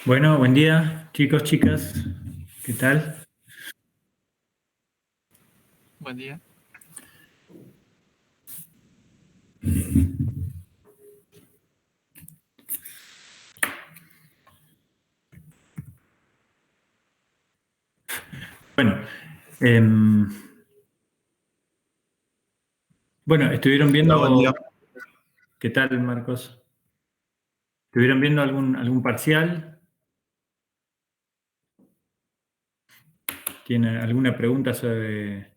Bueno, buen día, chicos, chicas. ¿Qué tal? Buen día. Bueno, em, bueno, estuvieron Hola, buen día. viendo. ¿Qué tal, Marcos? ¿Estuvieron viendo algún parcial? ¿Tiene alguna pregunta sobre?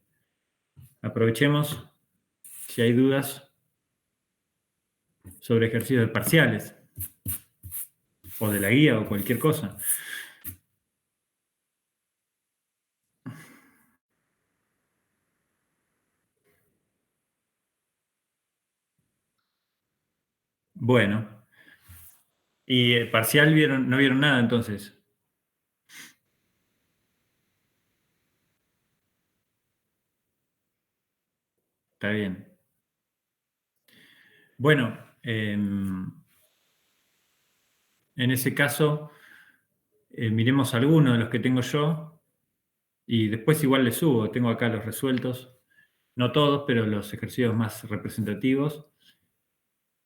Aprovechemos. si hay dudas sobre ejercicios de parciales, o de la guía, o cualquier cosa. Bueno, y el parcial no vieron nada entonces. Está bien. Bueno, en ese caso, miremos algunos de los que tengo yo y después igual les subo. Tengo acá los resueltos, no todos, pero los ejercicios más representativos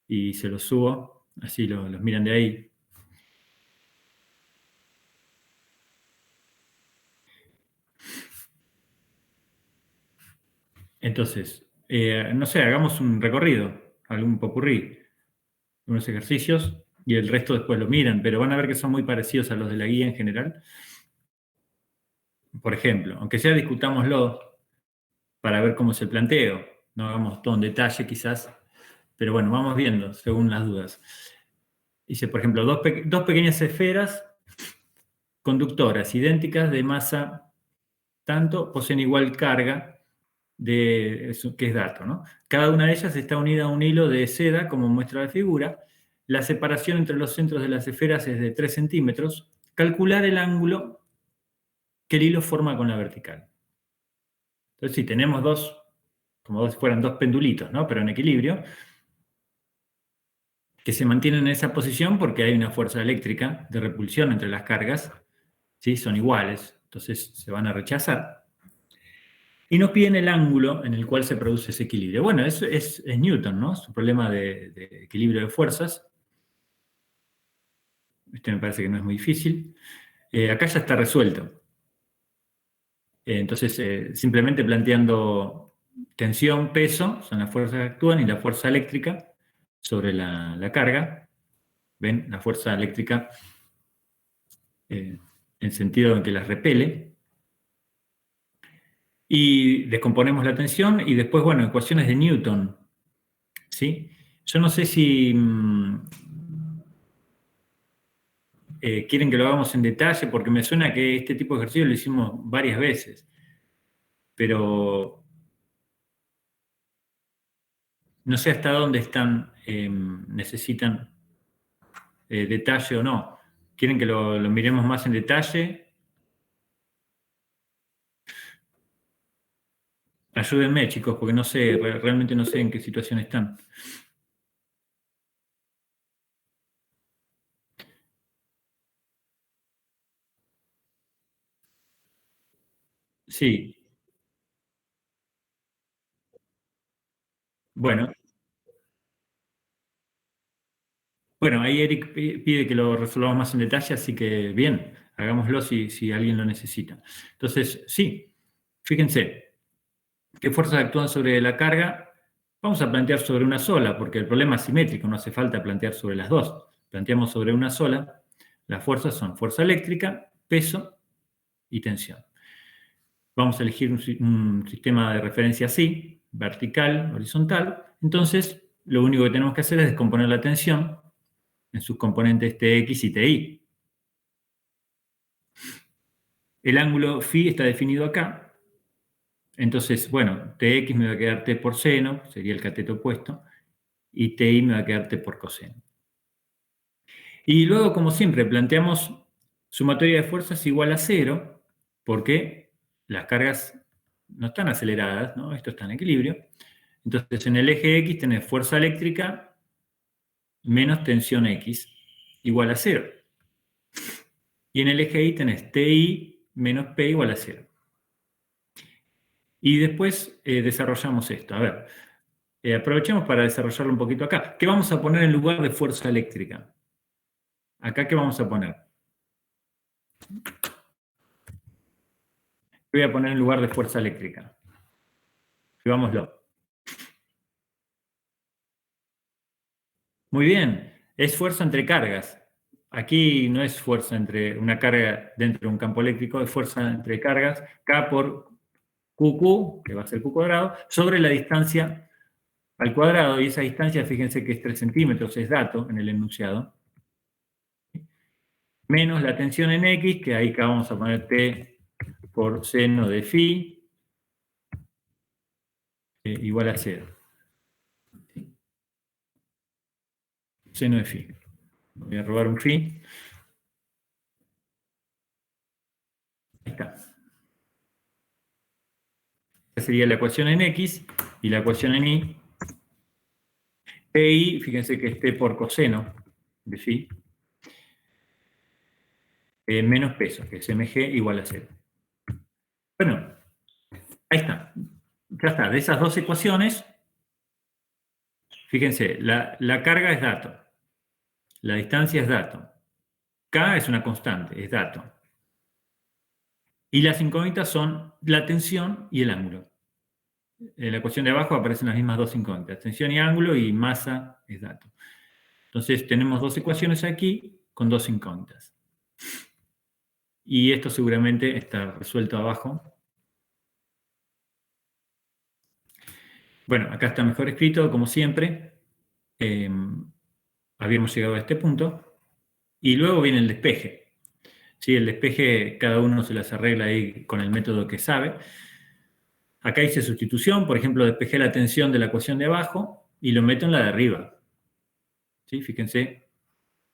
y se los subo, así los miran de ahí. Entonces, no sé, hagamos un recorrido, algún popurrí, unos ejercicios y el resto después lo miran, pero van a ver que son muy parecidos a los de la guía en general. Por ejemplo, aunque sea discutámoslo para ver cómo es el planteo, no hagamos todo en detalle quizás, pero bueno, vamos viendo según las dudas. Dice, por ejemplo, dos pequeñas esferas conductoras idénticas de masa tanto poseen igual carga de eso que es dato, ¿no? Cada una de ellas está unida a un hilo de seda, como muestra la figura. La separación entre los centros de las esferas es de 3 centímetros. Calcular el ángulo que el hilo forma con la vertical. Entonces, si tenemos como si fueran dos pendulitos, ¿no? Pero en equilibrio, que se mantienen en esa posición porque hay una fuerza eléctrica de repulsión entre las cargas, ¿sí? Son iguales, entonces se van a rechazar. Y nos piden el ángulo en el cual se produce ese equilibrio. Bueno, eso es Newton, ¿no? Su problema de equilibrio de fuerzas. Este me parece que no es muy difícil. Acá ya está resuelto. Entonces, simplemente planteando tensión, peso, son las fuerzas que actúan, y la fuerza eléctrica sobre la carga. ¿Ven? La fuerza eléctrica en sentido en que las repele. Y descomponemos la tensión y después, bueno, ecuaciones de Newton. ¿Sí? Yo no sé si quieren que lo hagamos en detalle, porque me suena que este tipo de ejercicio lo hicimos varias veces. Pero no sé hasta dónde necesitan detalle o no. ¿Quieren que lo miremos más en detalle? Ayúdenme, chicos, porque no sé, realmente no sé en qué situación están. Sí, bueno, ahí Eric pide que lo resolvamos más en detalle, así que bien, hagámoslo si alguien lo necesita. Entonces, sí, fíjense, ¿qué fuerzas actúan sobre la carga? Vamos a plantear sobre una sola, porque el problema es simétrico, no hace falta plantear sobre las dos. Planteamos sobre una sola. Las fuerzas son fuerza eléctrica, peso y tensión. Vamos a elegir un sistema de referencia así, vertical, horizontal. Entonces, lo único que tenemos que hacer es descomponer la tensión en sus componentes Tx y Ti. El ángulo φ está definido acá. Entonces, bueno, Tx me va a quedar T por seno, sería el cateto opuesto, y Ti me va a quedar T por coseno. Y luego, como siempre, planteamos sumatoria de fuerzas igual a 0, porque las cargas no están aceleradas, ¿no? Esto está en equilibrio. Entonces, en el eje X tenés fuerza eléctrica menos tensión X igual a 0. Y en el eje Y tenés TI menos P igual a 0. Y después desarrollamos esto. A ver, aprovechemos para desarrollarlo un poquito acá. ¿Qué vamos a poner en lugar de fuerza eléctrica? Acá, ¿qué vamos a poner? Voy a poner en lugar de fuerza eléctrica. Escribámoslo. Muy bien, es fuerza entre cargas. Aquí no es fuerza entre una carga dentro de un campo eléctrico, es fuerza entre cargas, K por QQ, que va a ser Q cuadrado, sobre la distancia al cuadrado, y esa distancia, fíjense que es 3 centímetros, es dato en el enunciado, menos la tensión en X, que ahí acá vamos a poner T por seno de phi, igual a 0. Seno de phi. Voy a robar un phi. Ahí está. Esta sería la ecuación en X y la ecuación en Y. PI, fíjense que es T por coseno de phi, menos peso, que es mg igual a 0. Bueno, ahí está. Ya está. De esas dos ecuaciones, fíjense, la carga es dato, la distancia es dato, K es una constante, es dato. Y las incógnitas son la tensión y el ángulo. En la ecuación de abajo aparecen las mismas dos incógnitas, tensión y ángulo, y masa es dato. Entonces tenemos dos ecuaciones aquí con dos incógnitas. Y esto seguramente está resuelto abajo. Bueno, acá está mejor escrito, como siempre. Habíamos llegado a este punto. Y luego viene el despeje. ¿Sí? El despeje, cada uno se las arregla ahí con el método que sabe. Acá hice sustitución, por ejemplo, despejé la tensión de la ecuación de abajo y lo meto en la de arriba. ¿Sí? Fíjense,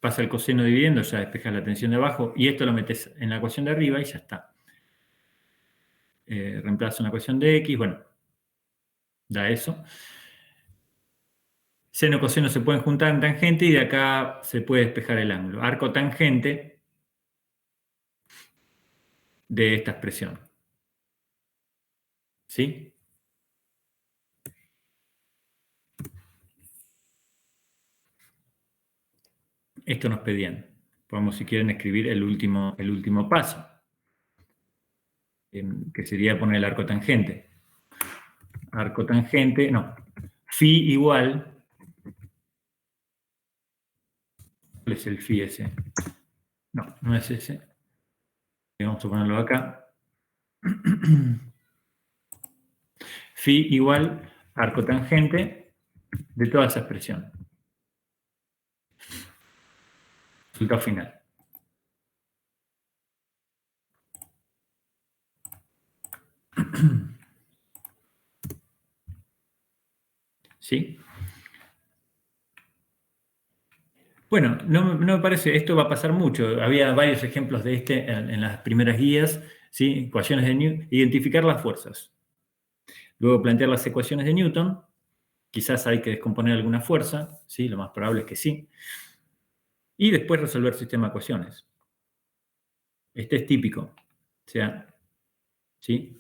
pasa el coseno dividiendo, ya despejas la tensión de abajo, y esto lo metes en la ecuación de arriba y ya está. Reemplazo una ecuación de X, bueno, da eso. Seno y coseno se pueden juntar en tangente y de acá se puede despejar el ángulo. Arco tangente de esta expresión. ¿Sí? Esto nos pedían. Podemos, si quieren, escribir el último paso, que sería poner el arco tangente. Arco tangente, no. Phi igual. ¿Cuál es el phi ese? No, no es ese. Vamos a ponerlo acá. Phi igual arco tangente de toda esa expresión. Resultado final. ¿Sí? Bueno, no me parece, esto va a pasar mucho. Había varios ejemplos de este en las primeras guías, ¿sí? Ecuaciones de Newton, identificar las fuerzas. Luego plantear las ecuaciones de Newton, quizás hay que descomponer alguna fuerza, ¿sí? Lo más probable es que sí. Y después resolver sistema de ecuaciones. Este es típico. O sea, ¿sí?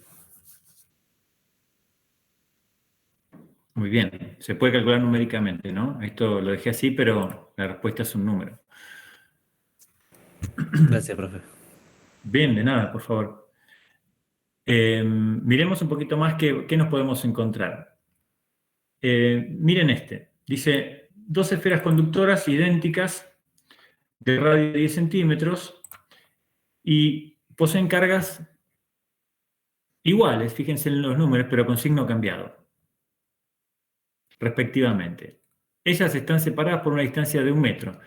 Muy bien. Se puede calcular numéricamente, ¿no? Esto lo dejé así, pero la respuesta es un número. Gracias, profe. Bien, de nada, por favor. Miremos un poquito más qué nos podemos encontrar. Miren este. Dice, dos esferas conductoras idénticas de radio de 10 centímetros y poseen cargas iguales, fíjense en los números, pero con signo cambiado, respectivamente. Ellas están separadas por una distancia de 1 metro,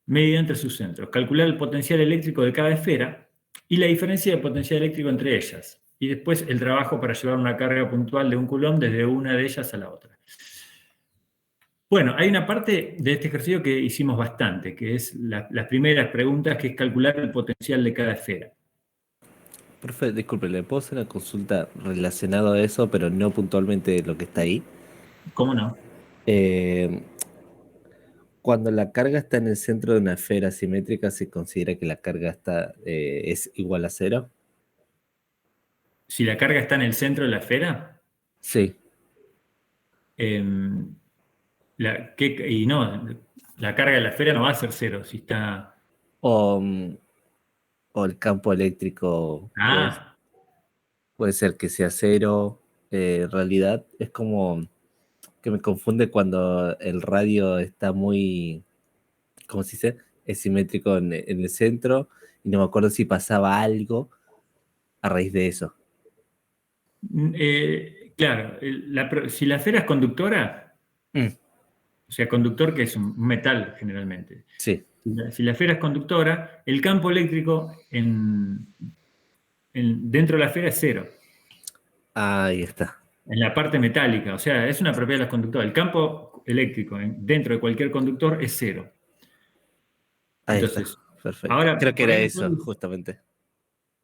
medida entre sus centros. Calcular el potencial eléctrico de cada esfera y la diferencia de potencial eléctrico entre ellas. Y después el trabajo para llevar una carga puntual de 1 coulomb desde una de ellas a la otra. Bueno, hay una parte de este ejercicio que hicimos bastante, que es las primeras preguntas, que es calcular el potencial de cada esfera. Profe, disculpe, ¿le puedo hacer una consulta relacionada a eso, pero no puntualmente lo que está ahí? ¿Cómo no? Eh, Cuando la carga está en el centro de una esfera simétrica, ¿se considera que la carga es igual a cero? Si la carga está en el centro de la esfera, Sí. y no, la carga de la esfera no va a ser cero si está... O, o el campo eléctrico Ah, puede ser que sea cero. En realidad es como que me confunde cuando el radio está muy, ¿cómo se dice? Es simétrico en el centro y no me acuerdo si pasaba algo a raíz de eso. claro, si la esfera es conductora, Mm, O sea, conductor que es un metal generalmente. sí, Si la esfera es conductora, el campo eléctrico dentro de la esfera es cero, ahí está. en la parte metálica. O sea, es una propiedad de los conductores. El campo eléctrico dentro de cualquier conductor es cero. Ahí está. Entonces, Perfecto. Creo ahora, que por era ahí me eso, puedo- justamente.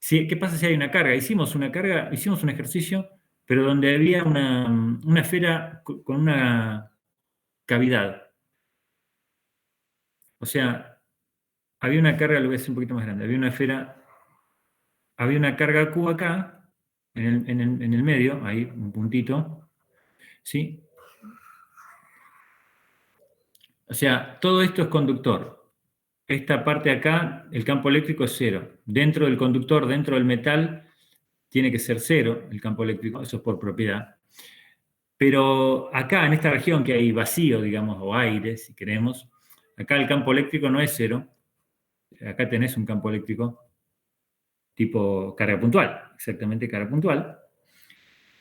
¿qué pasa si hay una carga? Hicimos una carga, hicimos un ejercicio, pero donde había una esfera con una cavidad. O sea, había una carga, lo voy a hacer un poquito más grande, había una esfera, había una carga Q acá, en el medio, ahí, un puntito, ¿sí? O sea, todo esto es conductor. Esta parte de acá, el campo eléctrico es cero. Dentro del conductor, dentro del metal, tiene que ser cero el campo eléctrico, eso es por propiedad. Pero acá, en esta región que hay vacío, digamos, o aire, si queremos, acá el campo eléctrico no es cero. Acá tenés un campo eléctrico tipo carga puntual, exactamente carga puntual.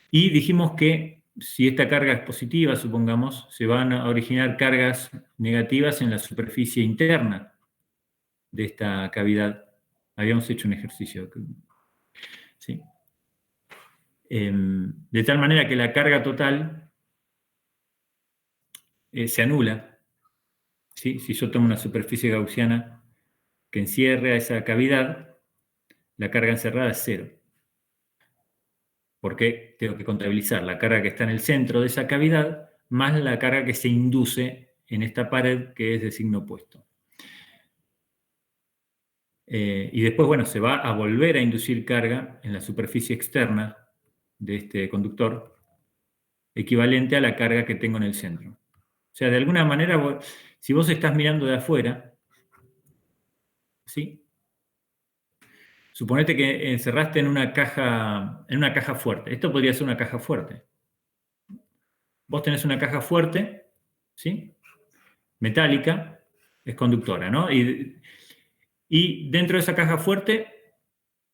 Y dijimos que si esta carga es positiva, supongamos, se van a originar cargas negativas en la superficie interna de esta cavidad. Habíamos hecho un ejercicio. ¿Sí? De tal manera que la carga total se anula. ¿Sí? Si yo tomo una superficie gaussiana que encierre a esa cavidad, la carga encerrada es cero. Porque tengo que contabilizar la carga que está en el centro de esa cavidad más la carga que se induce en esta pared que es de signo opuesto. Y después, bueno, se va a volver a inducir carga en la superficie externa de este conductor, equivalente a la carga que tengo en el centro. O sea, de alguna manera, si vos estás mirando de afuera, ¿sí? Suponete que encerraste en una caja fuerte. Esto podría ser una caja fuerte. Vos tenés una caja fuerte, ¿sí? Metálica, es conductora, ¿no? Y dentro de esa caja fuerte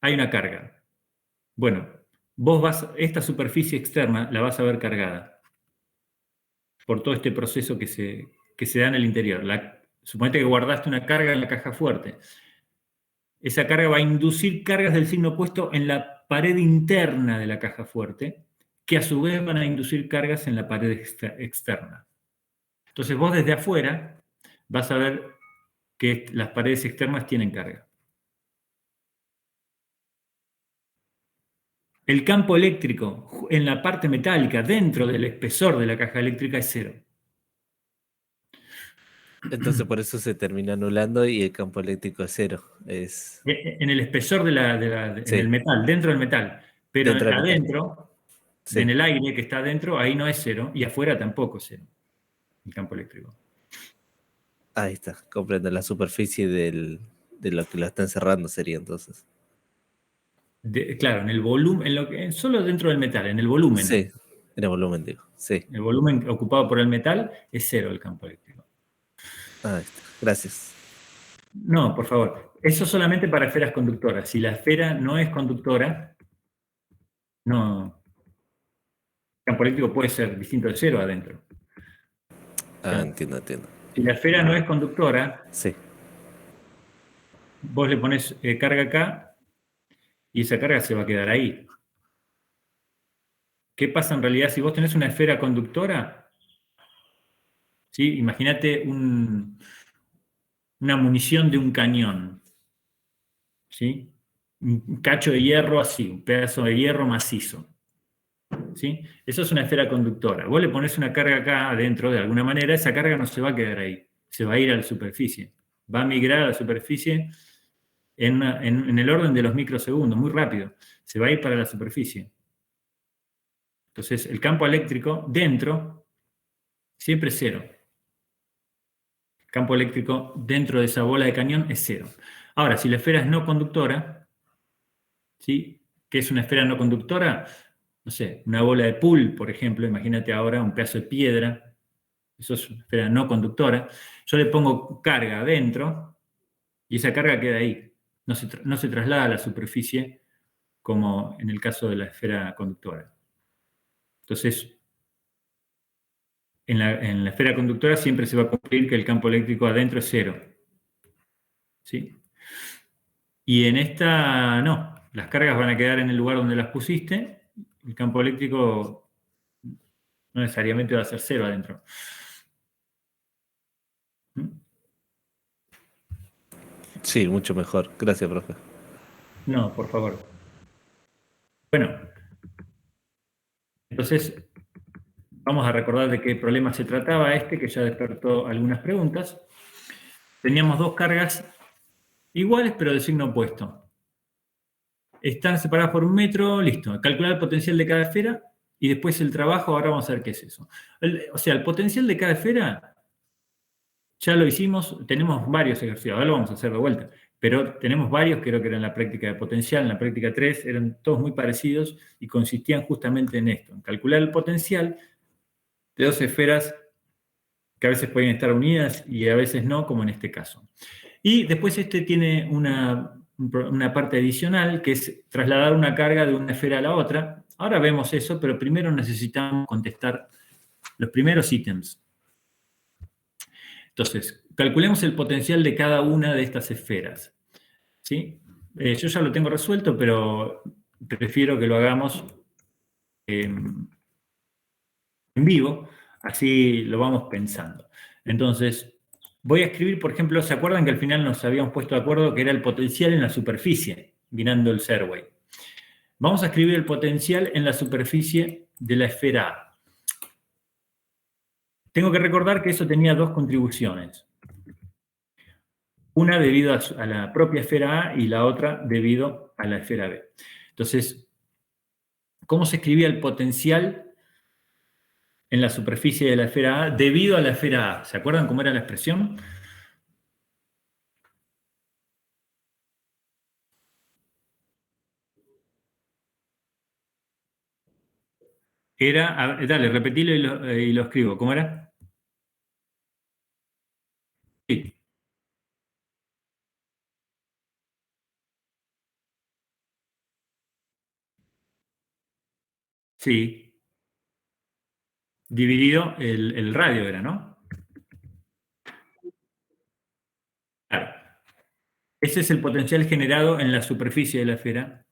hay una carga. Bueno, esta superficie externa la vas a ver cargada por todo este proceso que se da en el interior. Suponete que guardaste una carga en la caja fuerte. Esa carga va a inducir cargas del signo opuesto en la pared interna de la caja fuerte, que a su vez van a inducir cargas en la pared externa. Entonces vos desde afuera vas a ver que las paredes externas tienen carga. El campo eléctrico en la parte metálica, dentro del espesor de la caja eléctrica, es cero. Entonces por eso se termina anulando y el campo eléctrico es cero. Es, En el espesor en el sí, metal, dentro del metal. Pero dentro del metal. adentro, en Sí, el aire que está adentro, ahí no es cero y afuera tampoco es cero el campo eléctrico. ahí está. Comprendo la superficie de lo que lo está encerrando sería entonces. Claro, en el volumen, solo dentro del metal, en el volumen. Sí, en el volumen digo. Sí, El volumen ocupado por el metal es cero el campo eléctrico. ahí está. Gracias. No, por favor. Eso solamente para esferas conductoras. Si la esfera no es conductora, no. El campo eléctrico puede ser distinto de cero adentro. O Ah, sea, entiendo, entiendo. si la esfera no es conductora, Sí, vos le pones carga acá y esa carga se va a quedar ahí. ¿Qué pasa en realidad si vos tenés una esfera conductora? ¿Sí? Imagínate una munición de un cañón. ¿Sí? Un cacho de hierro así, un pedazo de hierro macizo. ¿Sí? Eso es una esfera conductora. Vos le pones una carga acá adentro, de alguna manera, esa carga no se va a quedar ahí, se va a ir a la superficie. Va a migrar a la superficie en el orden de los microsegundos, muy rápido. Se va a ir para la superficie. Entonces, el campo eléctrico dentro siempre es cero. El campo eléctrico dentro de esa bola de cañón es cero. Ahora, si la esfera es no conductora, ¿sí? ¿Qué es una esfera no conductora? No sé, una bola de pool, por ejemplo, imagínate ahora un pedazo de piedra, eso es una esfera no conductora. Yo le pongo carga adentro y esa carga queda ahí. No se traslada a la superficie como en el caso de la esfera conductora. Entonces, en la esfera conductora siempre se va a cumplir que el campo eléctrico adentro es 0. ¿Sí? Y en esta no, las cargas van a quedar en el lugar donde las pusiste, el campo eléctrico no necesariamente va a ser 0 adentro. Sí, mucho mejor. Gracias, profe. No, por favor. Bueno, entonces vamos a recordar de qué problema se trataba que ya despertó algunas preguntas. Teníamos dos cargas iguales, pero de signo opuesto. Están separadas por 1 metro, listo. Calcular el potencial de cada esfera y después el trabajo, ahora vamos a ver qué es eso. O sea, el potencial de cada esfera ya lo hicimos, tenemos varios ejercicios, ahora lo vamos a hacer de vuelta, pero tenemos varios, creo que eran en la práctica de potencial, en la práctica 3, eran todos muy parecidos y consistían justamente en esto, en calcular el potencial de dos esferas que a veces pueden estar unidas y a veces no, como en este caso. Y después tiene una parte adicional, que es trasladar una carga de una esfera a la otra. Ahora vemos eso, pero primero necesitamos contestar los primeros ítems. Entonces, calculemos el potencial de cada una de estas esferas. ¿Sí? Yo ya lo tengo resuelto, pero prefiero que lo hagamos en vivo, así lo vamos pensando. Entonces, voy a escribir, por ejemplo, ¿se acuerdan que al final nos habíamos puesto de acuerdo que era el potencial en la superficie, mirando el Serway? Vamos a escribir el potencial en la superficie de la esfera A. Tengo que recordar que eso tenía dos contribuciones. Una debido a la propia esfera A y la otra debido a la esfera B. Entonces, ¿cómo se escribía el potencial en la superficie de la esfera A debido a la esfera A? ¿Se acuerdan cómo era la expresión? Era, dale, repetilo y lo escribo. ¿Cómo era? Sí. Sí. Dividido el radio era, ¿no? Claro. Ese es el potencial generado en la superficie de la esfera.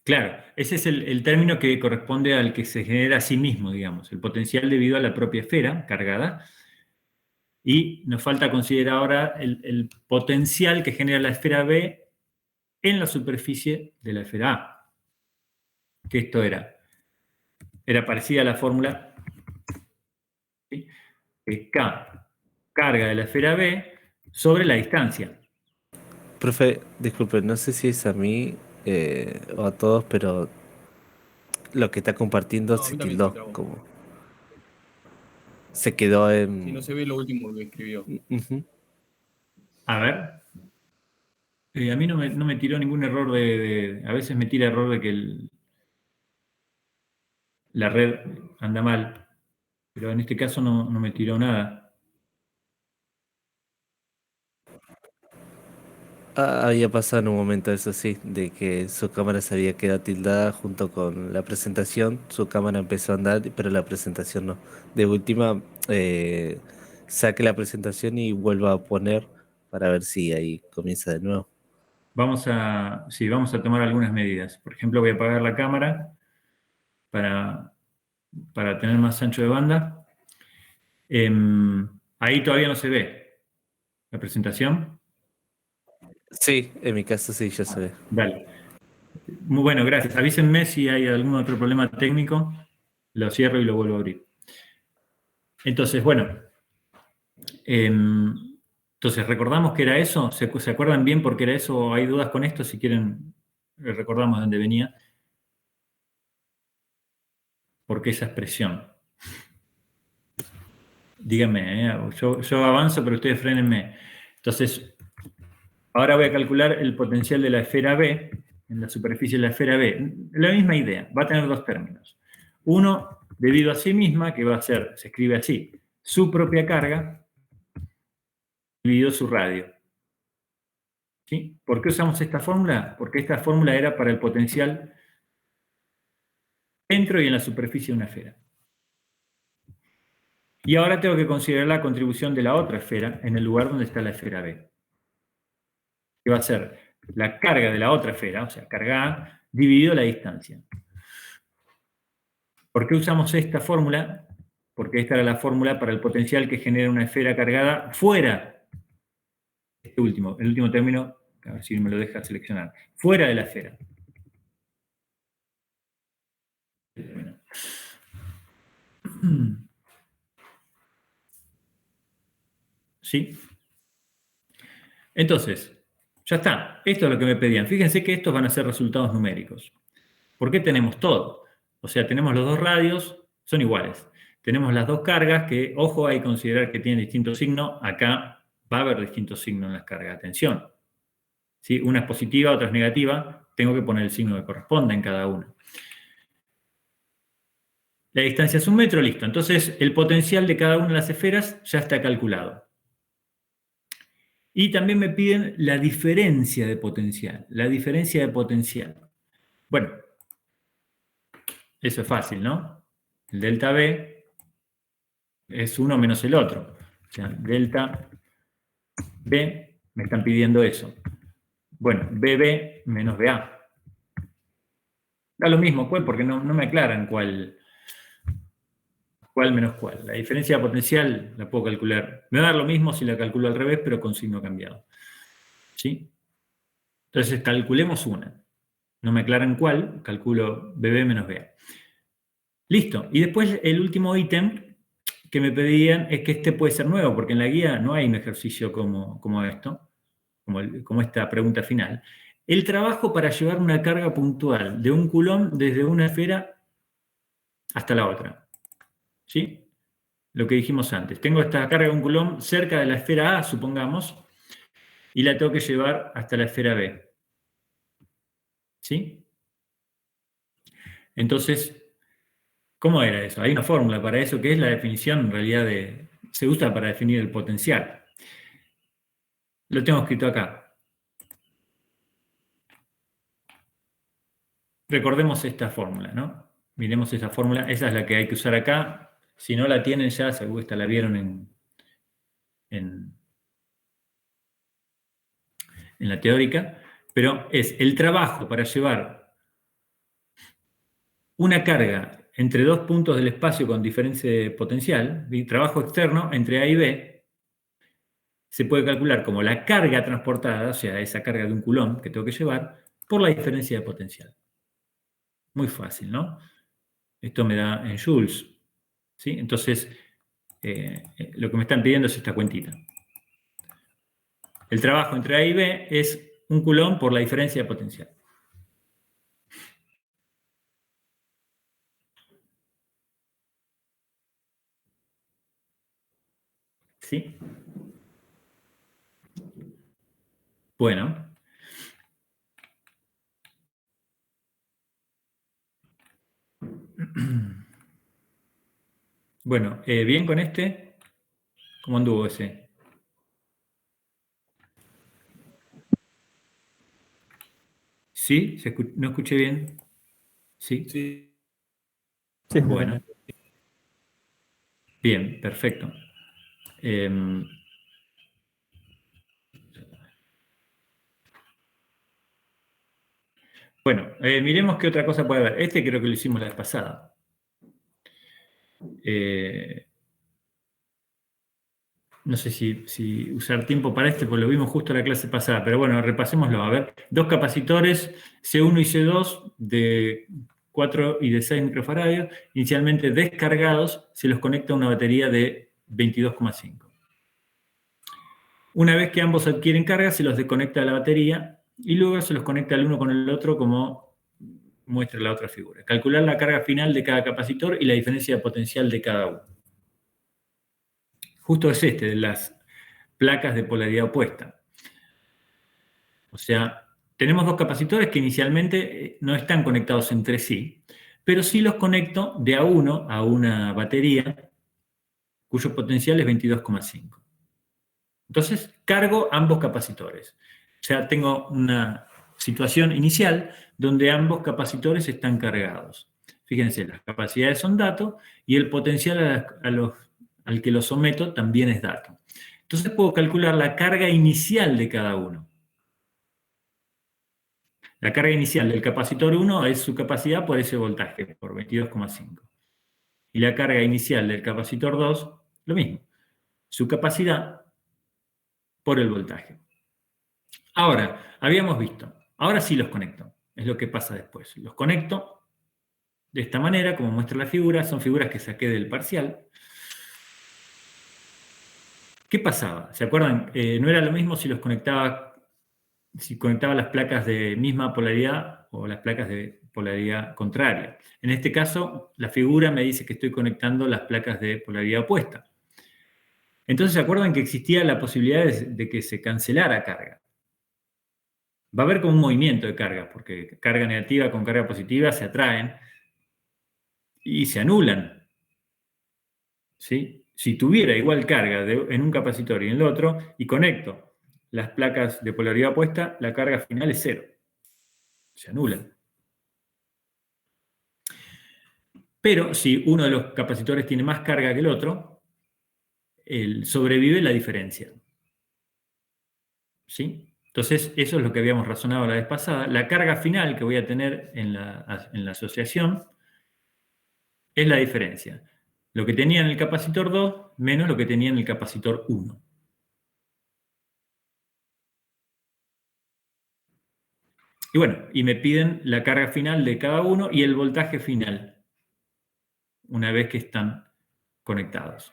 Claro, ese es el término que corresponde al que se genera a sí mismo, digamos, el potencial debido a la propia esfera cargada. Y nos falta considerar ahora el potencial que genera la esfera B en la superficie de la esfera A. Que esto era parecida a la fórmula, ¿sí? K, carga de la esfera B sobre la distancia. Profe, disculpe, no sé si es a mí o a todos, pero lo que está compartiendo No, a se mí también se me tildó, trabó. como se quedó en... Si no se ve lo último que escribió. Ujú. A ver. A mí no me tiró ningún error a veces me tira error de que la red anda mal, pero en este caso no me tiró nada. Había pasado en un momento eso sí, de que su cámara se había quedado tildada junto con la presentación, su cámara empezó a andar, pero la presentación no. De última, saque la presentación y vuelva a poner para ver si ahí comienza de nuevo. Sí, vamos a tomar algunas medidas. Por ejemplo, voy a apagar la cámara para tener más ancho de banda. Ahí todavía no se ve la presentación. Sí, en mi caso sí, ya se ve. Dale. Muy bueno, gracias. Avísenme si hay algún otro problema técnico. Lo cierro y lo vuelvo a abrir. Entonces, bueno. Entonces, ¿recordamos que era eso? ¿Se acuerdan bien por qué era eso? ¿Hay dudas con esto? Si quieren, recordamos de dónde venía. ¿Por qué esa expresión? Díganme, yo avanzo, pero ustedes frénenme. Entonces, ahora voy a calcular el potencial de la esfera B, en la superficie de la esfera B. La misma idea, va a tener dos términos. Uno, debido a sí misma, que va a ser, se escribe así, su propia carga, dividido su radio. ¿Sí? ¿Por qué usamos esta fórmula? Porque esta fórmula era para el potencial dentro y en la superficie de una esfera. Y ahora tengo que considerar la contribución de la otra esfera en el lugar donde está la esfera B. Que va a ser la carga de la otra esfera, o sea, carga A, dividido la distancia. ¿Por qué usamos esta fórmula? Porque esta era la fórmula para el potencial que genera una esfera cargada fuera, el último término, a ver si me lo deja seleccionar, fuera de la esfera. Bueno. ¿Sí? Entonces, ya está. Esto es lo que me pedían. Fíjense que estos van a ser resultados numéricos. ¿Por qué tenemos todo? O sea, tenemos los dos radios, son iguales. Tenemos las dos cargas que, ojo, hay que considerar que tienen distintos signos. Acá va a haber distintos signos en las cargas. Atención. ¿Sí? Una es positiva, otra es negativa. Tengo que poner el signo que corresponda en cada una. La distancia es 1 metro, listo. Entonces, el potencial de cada una de las esferas ya está calculado. Y también me piden la diferencia de potencial. La diferencia de potencial. Bueno, eso es fácil, ¿no? El delta B es uno menos el otro. O sea, delta B, me están pidiendo eso. Bueno, BB menos BA. Da lo mismo, pues, porque no me aclaran cuál menos cuál. La diferencia de potencial la puedo calcular. Me va a dar lo mismo si la calculo al revés, pero con signo cambiado. ¿Sí? Entonces, calculemos una. No me aclaran cuál, calculo BB menos BA. Listo. Y después el último ítem que me pedían es que este puede ser nuevo, porque en la guía no hay un ejercicio como esto, como esta pregunta final. El trabajo para llevar una carga puntual de 1 coulomb desde una esfera hasta la otra. ¿Sí? Lo que dijimos antes. Tengo esta carga de 1 coulomb cerca de la esfera A, supongamos, y la tengo que llevar hasta la esfera B. ¿Sí? Entonces, ¿cómo era eso? Hay una fórmula para eso, que es la definición, en realidad, se usa para definir el potencial. Lo tengo escrito acá. Recordemos esta fórmula, ¿no? Miremos esa fórmula, esa es la que hay que usar acá. Si no la tienen ya, seguro esta la vieron en la teórica, pero es el trabajo para llevar una carga entre dos puntos del espacio con diferencia de potencial, trabajo externo entre A y B, se puede calcular como la carga transportada, o sea, esa carga de 1 coulomb que tengo que llevar, por la diferencia de potencial. Muy fácil, ¿no? Esto me da en joules. ¿Sí? Entonces, lo que me están pidiendo es esta cuentita. El trabajo entre A y B es 1 coulomb por la diferencia de potencial. ¿Sí? Bueno. Bueno, bien con este. ¿Cómo anduvo ese? ¿Sí? ¿No escuché bien? ¿Sí? Sí. Sí, Bueno. Bien, perfecto. Bueno, miremos qué otra cosa puede haber. Este creo que lo hicimos la vez pasada. No sé si usar tiempo para este, porque lo vimos justo en la clase pasada, pero bueno, repasémoslo. A ver, dos capacitores C1 y C2 de 4 y de 6 microfaradios, inicialmente descargados, se los conecta a una batería de 22,5. Una vez que ambos adquieren carga, se los desconecta de la batería y luego se los conecta el uno con el otro como muestra la otra figura. Calcular la carga final de cada capacitor y la diferencia de potencial de cada uno. Justo es este, de las placas de polaridad opuesta. O sea, tenemos dos capacitores que inicialmente no están conectados entre sí, pero sí los conecto de a uno a una batería cuyo potencial es 22,5. Entonces, cargo ambos capacitores. O sea, tengo una situación inicial donde ambos capacitores están cargados. Fíjense, las capacidades son datos y el potencial al que lo someto también es dato. Entonces puedo calcular la carga inicial de cada uno. La carga inicial del capacitor 1 es su capacidad por ese voltaje, por 22,5. Y la carga inicial del capacitor 2, lo mismo, su capacidad por el voltaje. Ahora, habíamos visto, ahora sí los conecto, es lo que pasa después. Los conecto de esta manera, como muestra la figura, son figuras que saqué del parcial. ¿Qué pasaba? ¿Se acuerdan? No era lo mismo si conectaba las placas de misma polaridad o las placas de polaridad contraria. En este caso, la figura me dice que estoy conectando las placas de polaridad opuesta. Entonces, ¿se acuerdan que existía la posibilidad de que se cancelara carga? Va a haber como un movimiento de carga, porque carga negativa con carga positiva se atraen y se anulan. ¿Sí? Si tuviera igual carga en un capacitor y en el otro, y conecto las placas de polaridad opuesta, la carga final es cero. Se anulan. Pero si uno de los capacitores tiene más carga que el otro, sobrevive la diferencia. ¿Sí? Entonces, eso es lo que habíamos razonado la vez pasada. La carga final que voy a tener en la asociación es la diferencia. Lo que tenía en el capacitor 2 menos lo que tenía en el capacitor 1. Y bueno, y me piden la carga final de cada uno y el voltaje final, una vez que están conectados.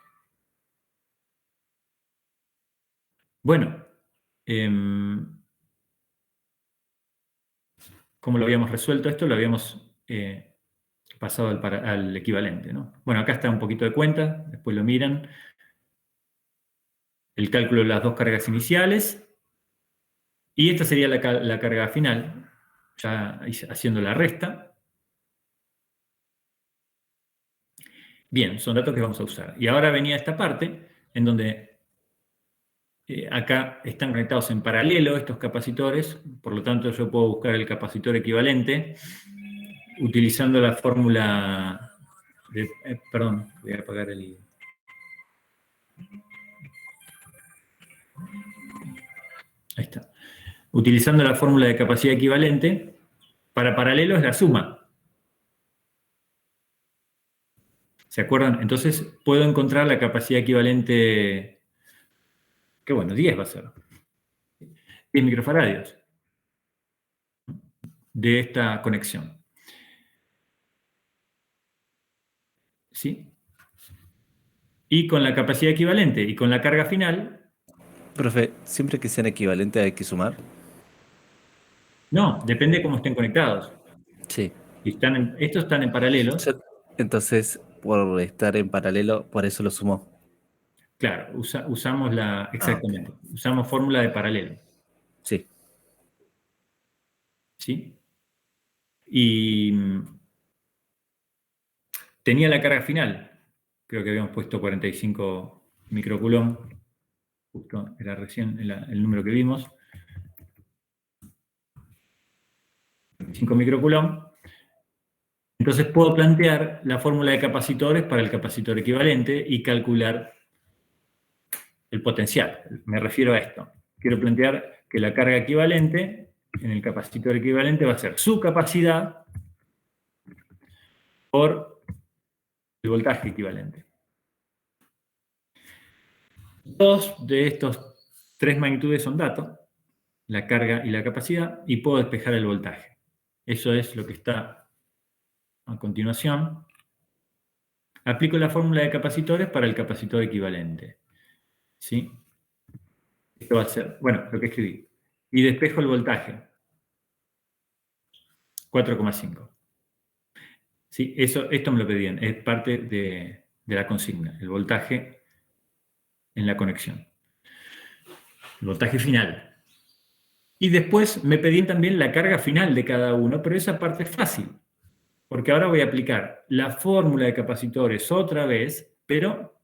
Bueno, ¿cómo lo habíamos resuelto esto? Lo habíamos pasado al equivalente, ¿no? Bueno, acá está un poquito de cuenta, después lo miran. El cálculo de las dos cargas iniciales. Y esta sería la carga final, ya haciendo la resta. Bien, son datos que vamos a usar. Y ahora venía esta parte en donde acá están conectados en paralelo estos capacitores, por lo tanto yo puedo buscar el capacitor equivalente utilizando la fórmula de... perdón, voy a apagar el... Ahí está. Utilizando la fórmula de capacidad equivalente, para paralelo es la suma. ¿Se acuerdan? Entonces puedo encontrar la capacidad equivalente, que bueno, 10 va a ser. 10 microfaradios de esta conexión. ¿Sí? Y con la capacidad equivalente y con la carga final... Profe, siempre que sean equivalentes hay que sumar. No, depende de cómo estén conectados. Sí. Si estos están en paralelos. Entonces, por estar en paralelo, por eso lo sumó. Claro, usamos exactamente. Okay. Usamos fórmula de paralelo. Sí. ¿Sí? Y tenía la carga final. Creo que habíamos puesto 45 microcoulomb. Justo era recién el número que vimos. 45 microcoulomb. Entonces puedo plantear la fórmula de capacitores para el capacitor equivalente y calcular el potencial. Me refiero a esto. Quiero plantear que la carga equivalente en el capacitor equivalente va a ser su capacidad por el voltaje equivalente. Dos de estos tres magnitudes son datos, la carga y la capacidad, y puedo despejar el voltaje. Eso es lo que está a continuación. Aplico la fórmula de capacitores para el capacitor equivalente. ¿Sí? Esto va a ser, bueno, lo que escribí. Y despejo el voltaje. 4,5. ¿Sí? Esto me lo pedían, es parte de la consigna, el voltaje en la conexión. El voltaje final. Y después me pedían también la carga final de cada uno, pero esa parte es fácil, porque ahora voy a aplicar la fórmula de capacitores otra vez, pero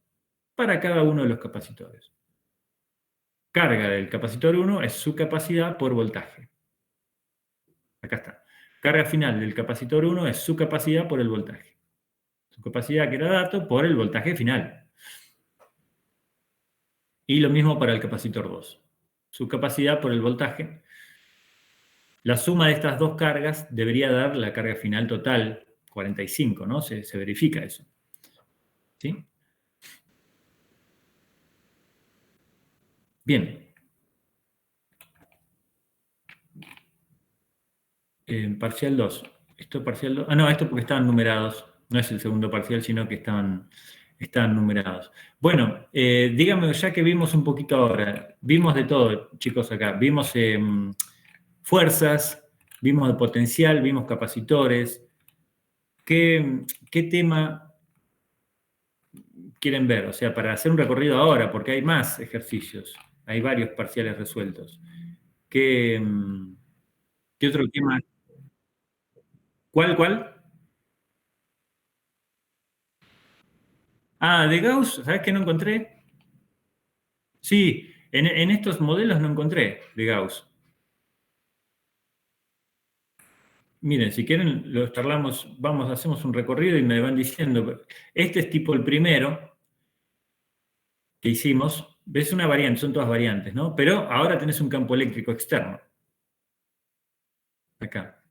para cada uno de los capacitores. Carga del capacitor 1 es su capacidad por voltaje. Acá está. Carga final del capacitor 1 es su capacidad por el voltaje. Su capacidad que era dato por el voltaje final. Y lo mismo para el capacitor 2. Su capacidad por el voltaje. La suma de estas dos cargas debería dar la carga final total, 45, ¿no? Se verifica eso. ¿Sí? Bien. Parcial 2. Esto parcial 2. Ah, no, esto porque estaban numerados. No es el segundo parcial, sino que estaban numerados. Bueno, díganme, ya que vimos un poquito ahora, vimos de todo, chicos, acá. Vimos fuerzas, vimos de potencial, vimos capacitores. ¿Qué tema quieren ver? O sea, para hacer un recorrido ahora, porque hay más ejercicios, hay varios parciales resueltos. ¿Qué otro tema? ¿Cuál? Ah, de Gauss, ¿sabes qué no encontré? Sí, en estos modelos no encontré de Gauss. Miren, si quieren, lo charlamos, hacemos un recorrido y me van diciendo. Este es tipo el primero que hicimos. Ves una variante, son todas variantes, ¿no? Pero ahora tenés un campo eléctrico externo. Acá.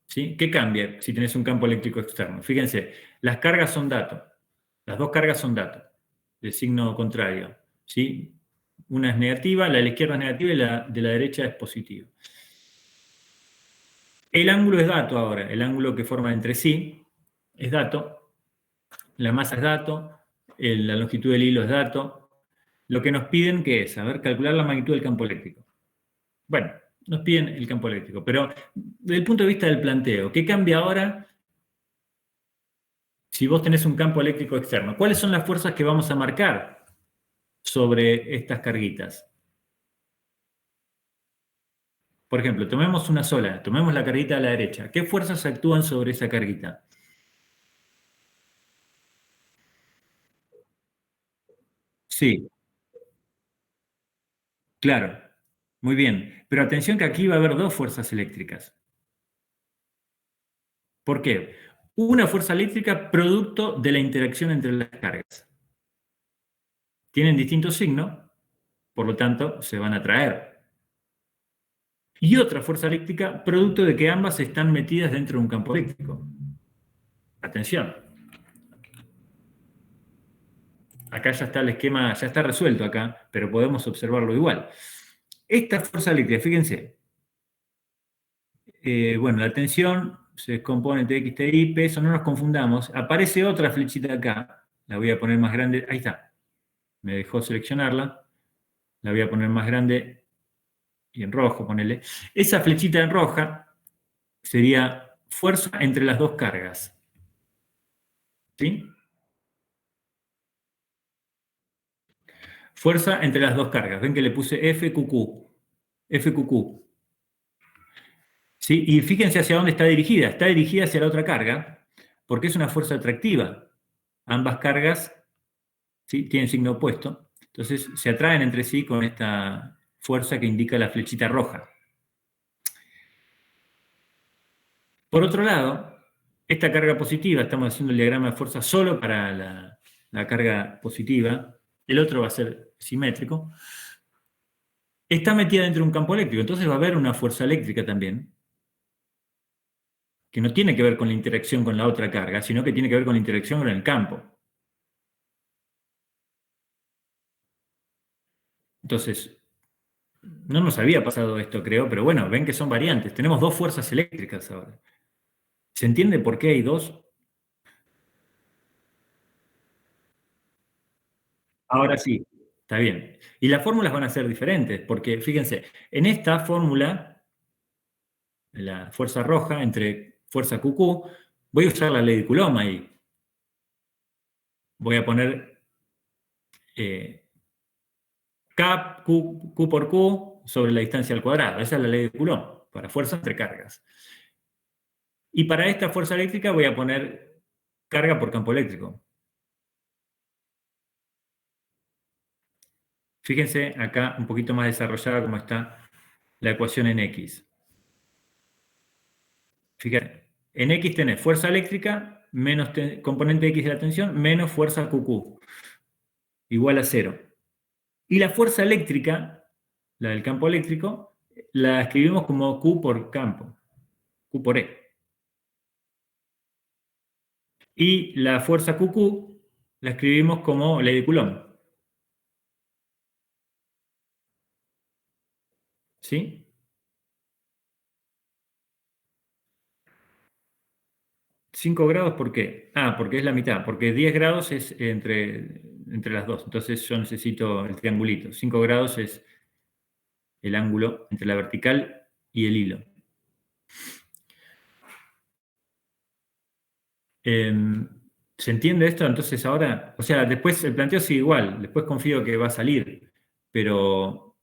¿Sí? ¿Qué cambia si tenés un campo eléctrico externo? Fíjense, las cargas son datos. Las dos cargas son datos, de signo contrario. ¿Sí? Una es negativa, la de la izquierda es negativa y la de la derecha es positiva. El ángulo es dato ahora, el ángulo que forman entre sí es dato, la masa es dato, la longitud del hilo es dato. Lo que nos piden, ¿qué es? A ver, calcular la magnitud del campo eléctrico. Bueno, nos piden el campo eléctrico, pero desde el punto de vista del planteo, ¿qué cambia ahora si vos tenés un campo eléctrico externo? ¿Cuáles son las fuerzas que vamos a marcar sobre estas carguitas? Por ejemplo, tomemos una sola, tomemos la carguita a la derecha. ¿Qué fuerzas actúan sobre esa carguita? Sí, claro, muy bien. Pero atención que aquí va a haber dos fuerzas eléctricas. ¿Por qué? Una fuerza eléctrica producto de la interacción entre las cargas. Tienen distintos signos, por lo tanto, se van a atraer. Y otra fuerza eléctrica producto de que ambas están metidas dentro de un campo eléctrico. Atención. Acá ya está el esquema, ya está resuelto acá, pero podemos observarlo igual. Esta fuerza eléctrica, fíjense, bueno, la tensión se descompone entre X, T, Y, peso, no nos confundamos. Aparece otra flechita acá, la voy a poner más grande, ahí está, me dejó seleccionarla, la voy a poner más grande y en rojo, ponele. Esa flechita en roja sería fuerza entre las dos cargas, ¿sí? Fuerza entre las dos cargas, ven que le puse FQQ, FQQ. ¿Sí? Y fíjense hacia dónde está dirigida hacia la otra carga, porque es una fuerza atractiva. Ambas cargas, ¿sí?, tienen signo opuesto, entonces se atraen entre sí con esta fuerza que indica la flechita roja. Por otro lado, esta carga positiva, estamos haciendo el diagrama de fuerza solo para la carga positiva, el otro va a ser simétrico, está metida dentro de un campo eléctrico, entonces va a haber una fuerza eléctrica también, que no tiene que ver con la interacción con la otra carga, sino que tiene que ver con la interacción con el campo. Entonces, no nos había pasado esto, creo, pero bueno, ven que son variantes. Tenemos dos fuerzas eléctricas ahora. ¿Se entiende por qué hay dos? Ahora sí, está bien. Y las fórmulas van a ser diferentes, porque fíjense, en esta fórmula, la fuerza roja entre fuerza QQ, voy a usar la ley de Coulomb ahí. Voy a poner K, Q por Q sobre la distancia al cuadrado. Esa es la ley de Coulomb, para fuerza entre cargas. Y para esta fuerza eléctrica voy a poner carga por campo eléctrico. Fíjense acá un poquito más desarrollada cómo está la ecuación en X. Fíjate, en X tenés fuerza eléctrica menos componente X de la tensión menos fuerza QQ, igual a 0. Y la fuerza eléctrica, la del campo eléctrico, la escribimos como Q por campo, Q por E. Y la fuerza QQ la escribimos como ley de Coulomb. ¿Sí? 5 grados, ¿por qué? Porque es la mitad, porque 10 grados es entre las dos. Entonces yo necesito el triangulito. 5 grados es el ángulo entre la vertical y el hilo. ¿Se entiende esto? Entonces ahora, o sea, después el planteo sigue igual, después confío que va a salir, pero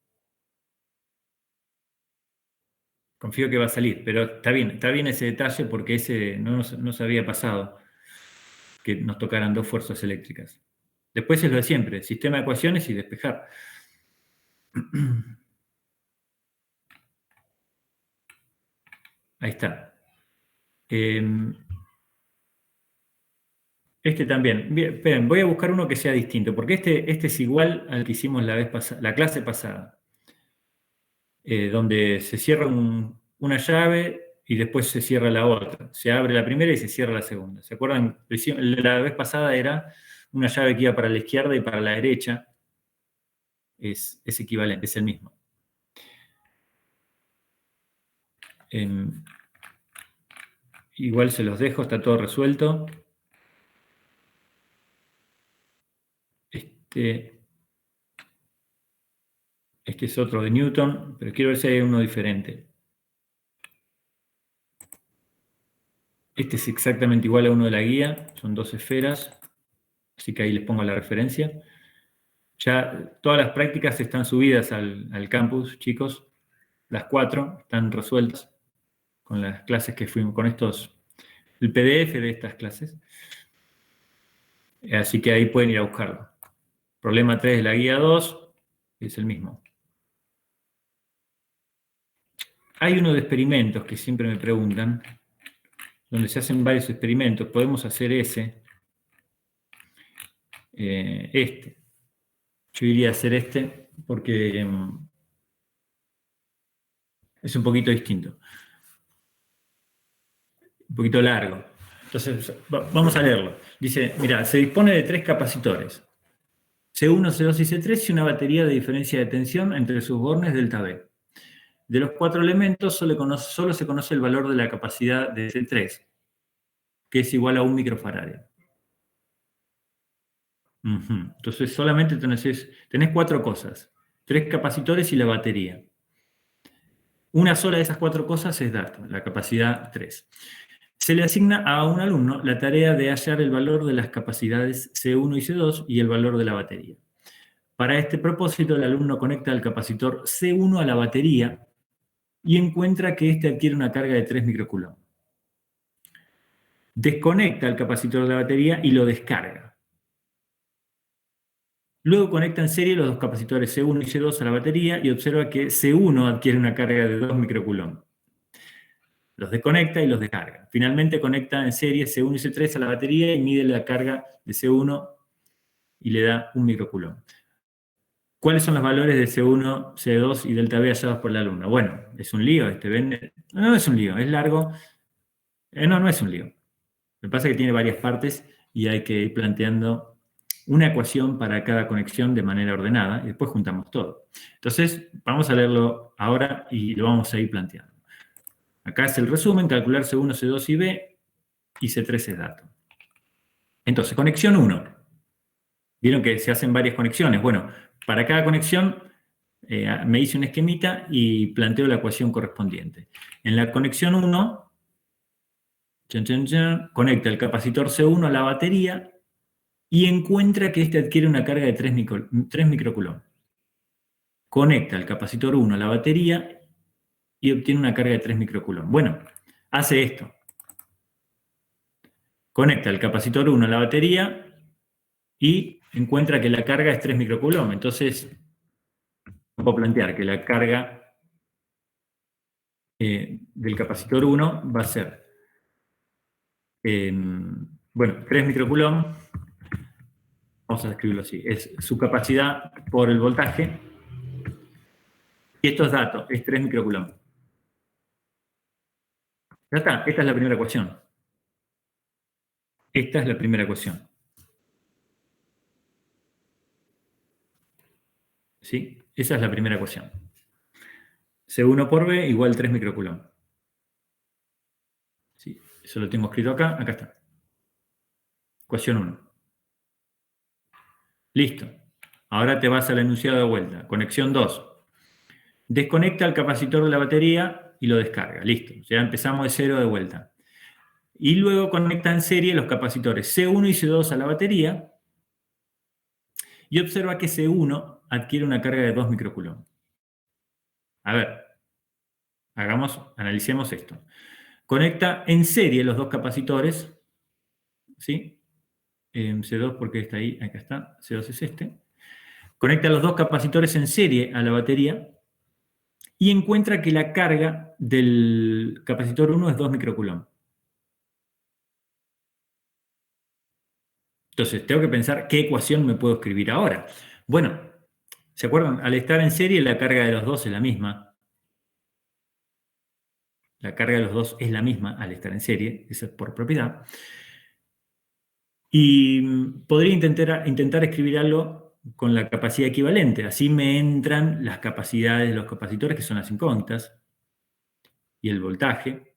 confío que va a salir, pero está bien ese detalle porque ese no se había pasado, que nos tocaran dos fuerzas eléctricas. Después es lo de siempre, sistema de ecuaciones y despejar. Ahí está. Este también. Bien, esperen, voy a buscar uno que sea distinto, porque este es igual al que hicimos la clase pasada, donde se cierra una llave y después se cierra la otra. Se abre la primera y se cierra la segunda. ¿Se acuerdan? La vez pasada era una llave que iba para la izquierda y para la derecha. Es equivalente, es el mismo. Igual se los dejo, está todo resuelto. Este es otro de Newton, pero quiero ver si hay uno diferente. Este es exactamente igual a uno de la guía, son dos esferas, así que ahí les pongo la referencia. Ya todas las prácticas están subidas al campus, chicos. Las 4 están resueltas con las clases que fuimos, con el PDF de estas clases. Así que ahí pueden ir a buscarlo. Problema 3 de la guía 2 es el mismo. Hay uno de experimentos que siempre me preguntan, donde se hacen varios experimentos. Podemos hacer ese. Yo iría a hacer este porque es un poquito distinto. Un poquito largo. Entonces, vamos a leerlo. Dice, mira, se dispone de 3 capacitores. C1, C2 y C3 y una batería de diferencia de tensión entre sus bornes delta V. De los 4 elementos, solo se conoce el valor de la capacidad de C3, que es igual a 1 microfarad. Entonces, solamente tenés 4 cosas. 3 capacitores y la batería. Una sola de esas 4 cosas es dato, la capacidad 3. Se le asigna a un alumno la tarea de hallar el valor de las capacidades C1 y C2 y el valor de la batería. Para este propósito, el alumno conecta el capacitor C1 a la batería y encuentra que éste adquiere una carga de 3 microcoulomb. Desconecta el capacitor de la batería y lo descarga. Luego conecta en serie los dos capacitores C1 y C2 a la batería y observa que C1 adquiere una carga de 2 microcoulomb. Los desconecta y los descarga. Finalmente conecta en serie C1 y C3 a la batería y mide la carga de C1 y le da 1 microcoulomb. ¿Cuáles son los valores de C1, C2 y delta V hallados por el alumno? Bueno, es un lío este. No es un lío, es largo. No es un lío. Lo que pasa es que tiene varias partes y hay que ir planteando una ecuación para cada conexión de manera ordenada y después juntamos todo. Entonces, vamos a leerlo ahora y lo vamos a ir planteando. Acá es el resumen, calcular C1, C2 y B, y C3 es dato. Entonces, conexión 1. Vieron que se hacen varias conexiones. Bueno, para cada conexión me hice un esquemita y planteo la ecuación correspondiente. En la conexión 1, conecta el capacitor C1 a la batería y encuentra que éste adquiere una carga de 3 microcoulomb. Conecta el capacitor 1 a la batería y obtiene una carga de 3 microcoulomb. Bueno, hace esto. Conecta el capacitor 1 a la batería y encuentra que la carga es 3 microcoulomb. Entonces, puedo plantear que la carga del capacitor 1 va a ser bueno, 3 microcoulomb, vamos a escribirlo así, es su capacidad por el voltaje, y esto es dato, es 3 microcoulomb. Ya está, esta es la primera ecuación. Esta es la primera ecuación. ¿Sí? Esa es la primera ecuación. C1 por B igual 3 microcoulomb. ¿Sí? Eso lo tengo escrito acá, acá está. Ecuación 1. Listo. Ahora te vas al enunciado de vuelta. Conexión 2. Desconecta el capacitor de la batería y lo descarga. Listo. Ya empezamos de cero de vuelta. Y luego conecta en serie los capacitores C1 y C2 a la batería y observa que C1 adquiere una carga de 2 microcoulomb. A ver, analicemos esto. Conecta en serie los dos capacitores, ¿sí? C2 porque está ahí, acá está, C2 es este. Conecta los dos capacitores en serie a la batería y encuentra que la carga del capacitor 1 es 2 microcoulomb. Entonces, tengo que pensar qué ecuación me puedo escribir ahora. Bueno, ¿se acuerdan? Al estar en serie, la carga de los dos es la misma. La carga de los dos es la misma al estar en serie, eso es por propiedad. Y podría intentar escribir algo con la capacidad equivalente. Así me entran las capacidades de los capacitores, que son las incógnitas, y el voltaje.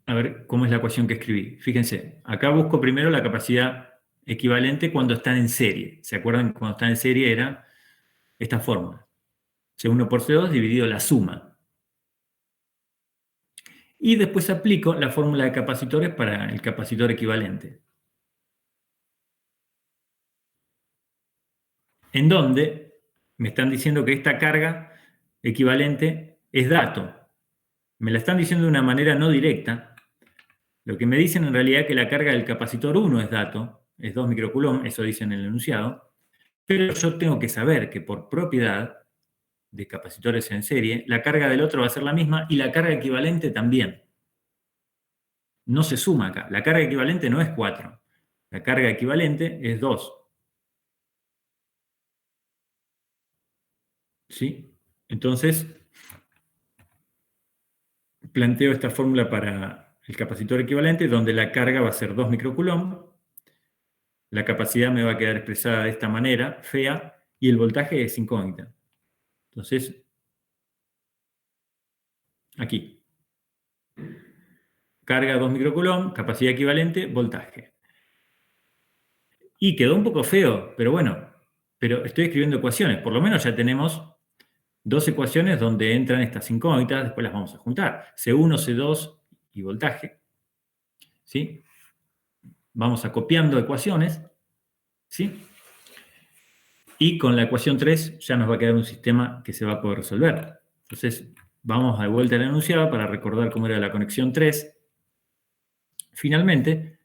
A ver cómo es la ecuación que escribí. Fíjense, acá busco primero la capacidad equivalente cuando están en serie. ¿Se acuerdan? Cuando están en serie era esta fórmula. C1 por C2 dividido la suma. Y después aplico la fórmula de capacitores para el capacitor equivalente. En donde me están diciendo que esta carga equivalente es dato. Me la están diciendo de una manera no directa. Lo que me dicen en realidad es que la carga del capacitor 1 es dato, es 2 microcoulomb, eso dice en el enunciado. Pero yo tengo que saber que por propiedad de capacitores en serie, la carga del otro va a ser la misma y la carga equivalente también. No se suma acá. La carga equivalente no es 4. La carga equivalente es 2. ¿Sí? Entonces, planteo esta fórmula para el capacitor equivalente, donde la carga va a ser 2 microcoulomb. La capacidad me va a quedar expresada de esta manera, fea, y el voltaje es incógnita. Entonces, aquí. Carga 2 microcoulomb, capacidad equivalente, voltaje. Y quedó un poco feo, pero bueno, pero estoy escribiendo ecuaciones. Por lo menos ya tenemos dos ecuaciones donde entran estas incógnitas, después las vamos a juntar. C1, C2 y voltaje. ¿Sí? Vamos a copiando ecuaciones. ¿Sí? Y con la ecuación 3 ya nos va a quedar un sistema que se va a poder resolver. Entonces, vamos de vuelta al enunciado para recordar cómo era la conexión 3. Finalmente,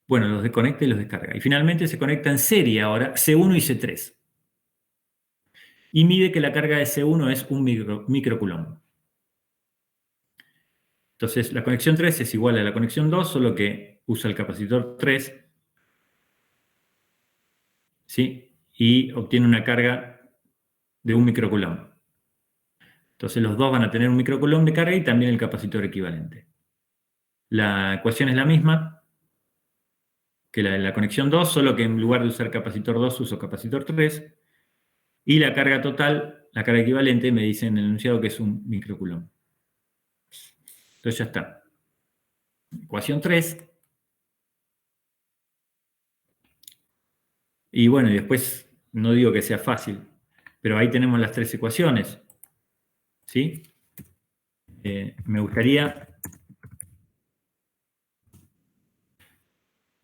bueno, los desconecta y los descarga. Y finalmente se conecta en serie ahora C1 y C3. Y mide que la carga de C1 es 1 microcoulomb. Entonces, la conexión 3 es igual a la conexión 2, solo que usa el capacitor 3, ¿sí? Y obtiene una carga de 1 microcoulomb. Entonces, los dos van a tener 1 microcoulomb de carga y también el capacitor equivalente. La ecuación es la misma que la de la conexión 2, solo que en lugar de usar capacitor 2 uso capacitor 3. Y la carga total, la carga equivalente, me dice en el enunciado que es 1 microcoulomb. Entonces ya está. Ecuación 3. Y bueno, y después no digo que sea fácil, pero ahí tenemos las tres ecuaciones. ¿Sí? Me gustaría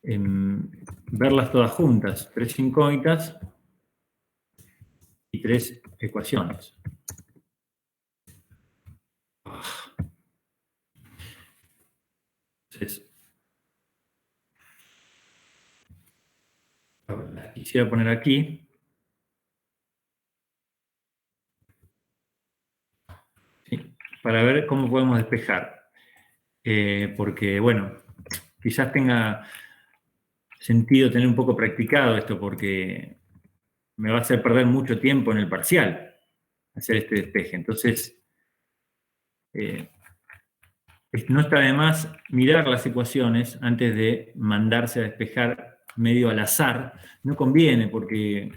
verlas todas juntas. 3 incógnitas y 3 ecuaciones. Entonces, las quisiera poner aquí. ¿Sí? para ver cómo podemos despejar. Porque, bueno, quizás tenga sentido tener un poco practicado esto, porque me va a hacer perder mucho tiempo en el parcial hacer este despeje. Entonces, no está de más mirar las ecuaciones antes de mandarse a despejar medio al azar. No conviene, porque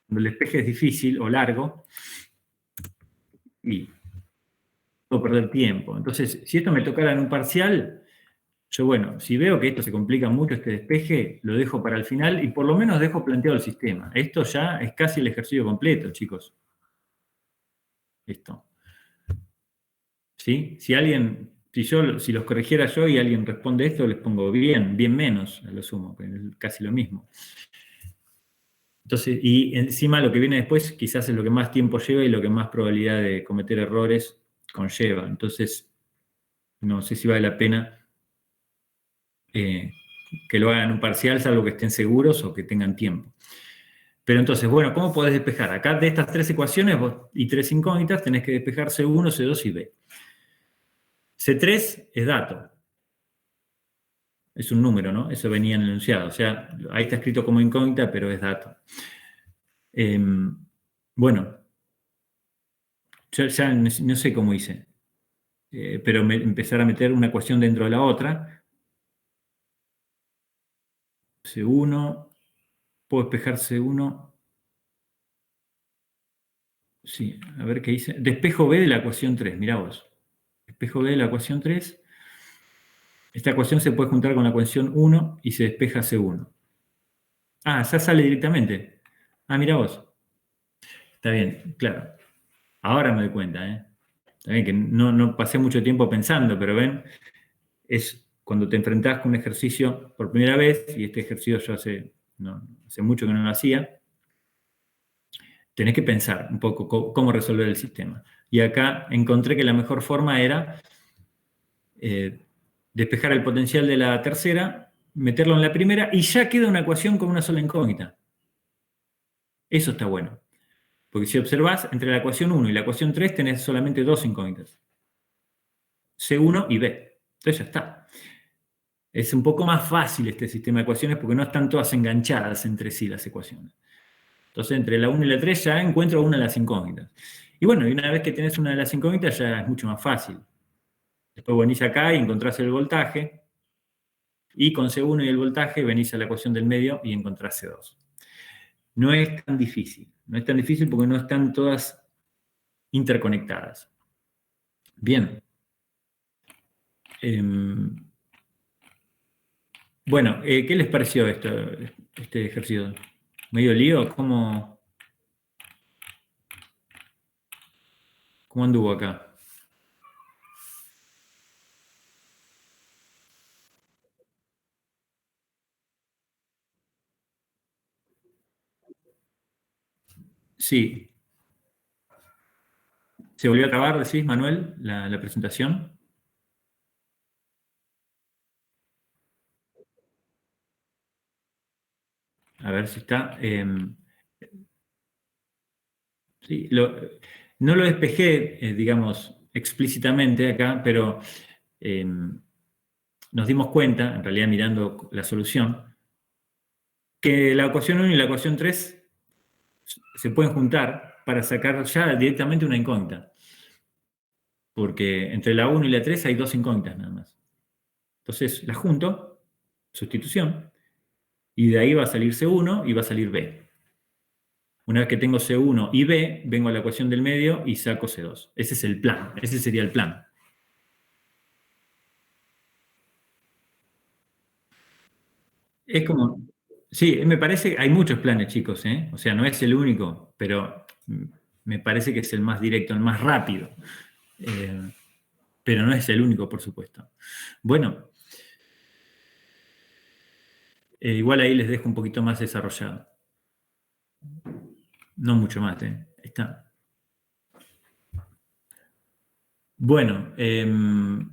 cuando el despeje es difícil o largo, y puedo perder tiempo. Entonces, si esto me tocara en un parcial, yo, bueno, si veo que esto se complica mucho, este despeje, lo dejo para el final y por lo menos dejo planteado el sistema. Esto ya es casi el ejercicio completo, chicos. Esto. ¿Sí? Si los corrigiera yo y alguien responde esto, les pongo bien menos, a lo sumo, casi lo mismo. Entonces, y encima lo que viene después quizás es lo que más tiempo lleva y lo que más probabilidad de cometer errores conlleva. Entonces, no sé si vale la pena que lo hagan en un parcial, salvo que estén seguros o que tengan tiempo. Pero entonces, bueno, ¿cómo podés despejar? Acá de estas tres ecuaciones y tres incógnitas tenés que despejar C1, C2 y B. C3 es dato. Es un número, ¿no? Eso venía en el enunciado. O sea, ahí está escrito como incógnita, pero es dato. Bueno, yo ya no sé cómo hice, pero empezar a meter una ecuación dentro de la otra. C1, puedo despejar C1. Sí, a ver qué hice. Despejo B de la ecuación 3, mirá vos. Despejo B de la ecuación 3. Esta ecuación se puede juntar con la ecuación 1 y se despeja C1. Ah, ya sale directamente. Ah, mirá vos. Está bien, claro. Ahora me doy cuenta, ¿eh? Está bien que no pasé mucho tiempo pensando, pero ven, es cuando te enfrentás con un ejercicio por primera vez, y este ejercicio yo hace mucho que no lo hacía, tenés que pensar un poco cómo resolver el sistema. Y acá encontré que la mejor forma era despejar el potencial de la tercera, meterlo en la primera, y ya queda una ecuación con una sola incógnita. Eso está bueno. Porque si observás, entre la ecuación 1 y la ecuación 3 tenés solamente dos incógnitas. C1 y B. Entonces ya está. Es un poco más fácil este sistema de ecuaciones porque no están todas enganchadas entre sí las ecuaciones. Entonces, entre la 1 y la 3 ya encuentro una de las incógnitas. Y bueno, y una vez que tenés una de las incógnitas ya es mucho más fácil. Después venís acá y encontrás el voltaje. Y con C1 y el voltaje venís a la ecuación del medio y encontrás C2. No es tan difícil. No es tan difícil porque no están todas interconectadas. Bien. Bueno, ¿qué les pareció este ejercicio? ¿Medio lío? ¿Cómo anduvo acá? Sí. ¿Se volvió a acabar, decís, Manuel, la presentación? A ver si está. Sí, no lo despejé, digamos, explícitamente acá, pero nos dimos cuenta, en realidad mirando la solución, que la ecuación 1 y la ecuación 3 se pueden juntar para sacar ya directamente una incógnita. Porque entre la 1 y la 3 hay dos incógnitas nada más. Entonces la junto, sustitución, y de ahí va a salir C1 y va a salir B. Una vez que tengo C1 y B, vengo a la ecuación del medio y saco C2. Ese es el plan, ese sería el plan. Es como, sí, me parece, hay muchos planes, chicos, ¿eh? O sea, no es el único, pero me parece que es el más directo, el más rápido. Pero no es el único, por supuesto. Bueno, igual ahí les dejo un poquito más desarrollado. No mucho más, ¿eh? Está. Bueno, ¿qué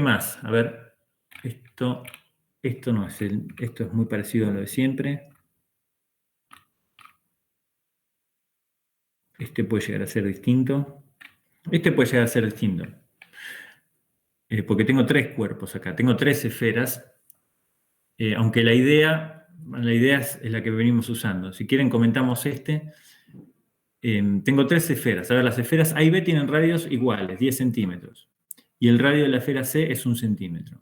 más? A ver, esto no es esto es muy parecido a lo de siempre. Este puede llegar a ser distinto. Este puede llegar a ser distinto. Porque tengo 3 cuerpos acá. Tengo 3 esferas. Aunque la idea es la que venimos usando. Si quieren comentamos este. Tengo 3 esferas. A ver, las esferas A y B tienen radios iguales, 10 centímetros. Y el radio de la esfera C es 1 centímetro.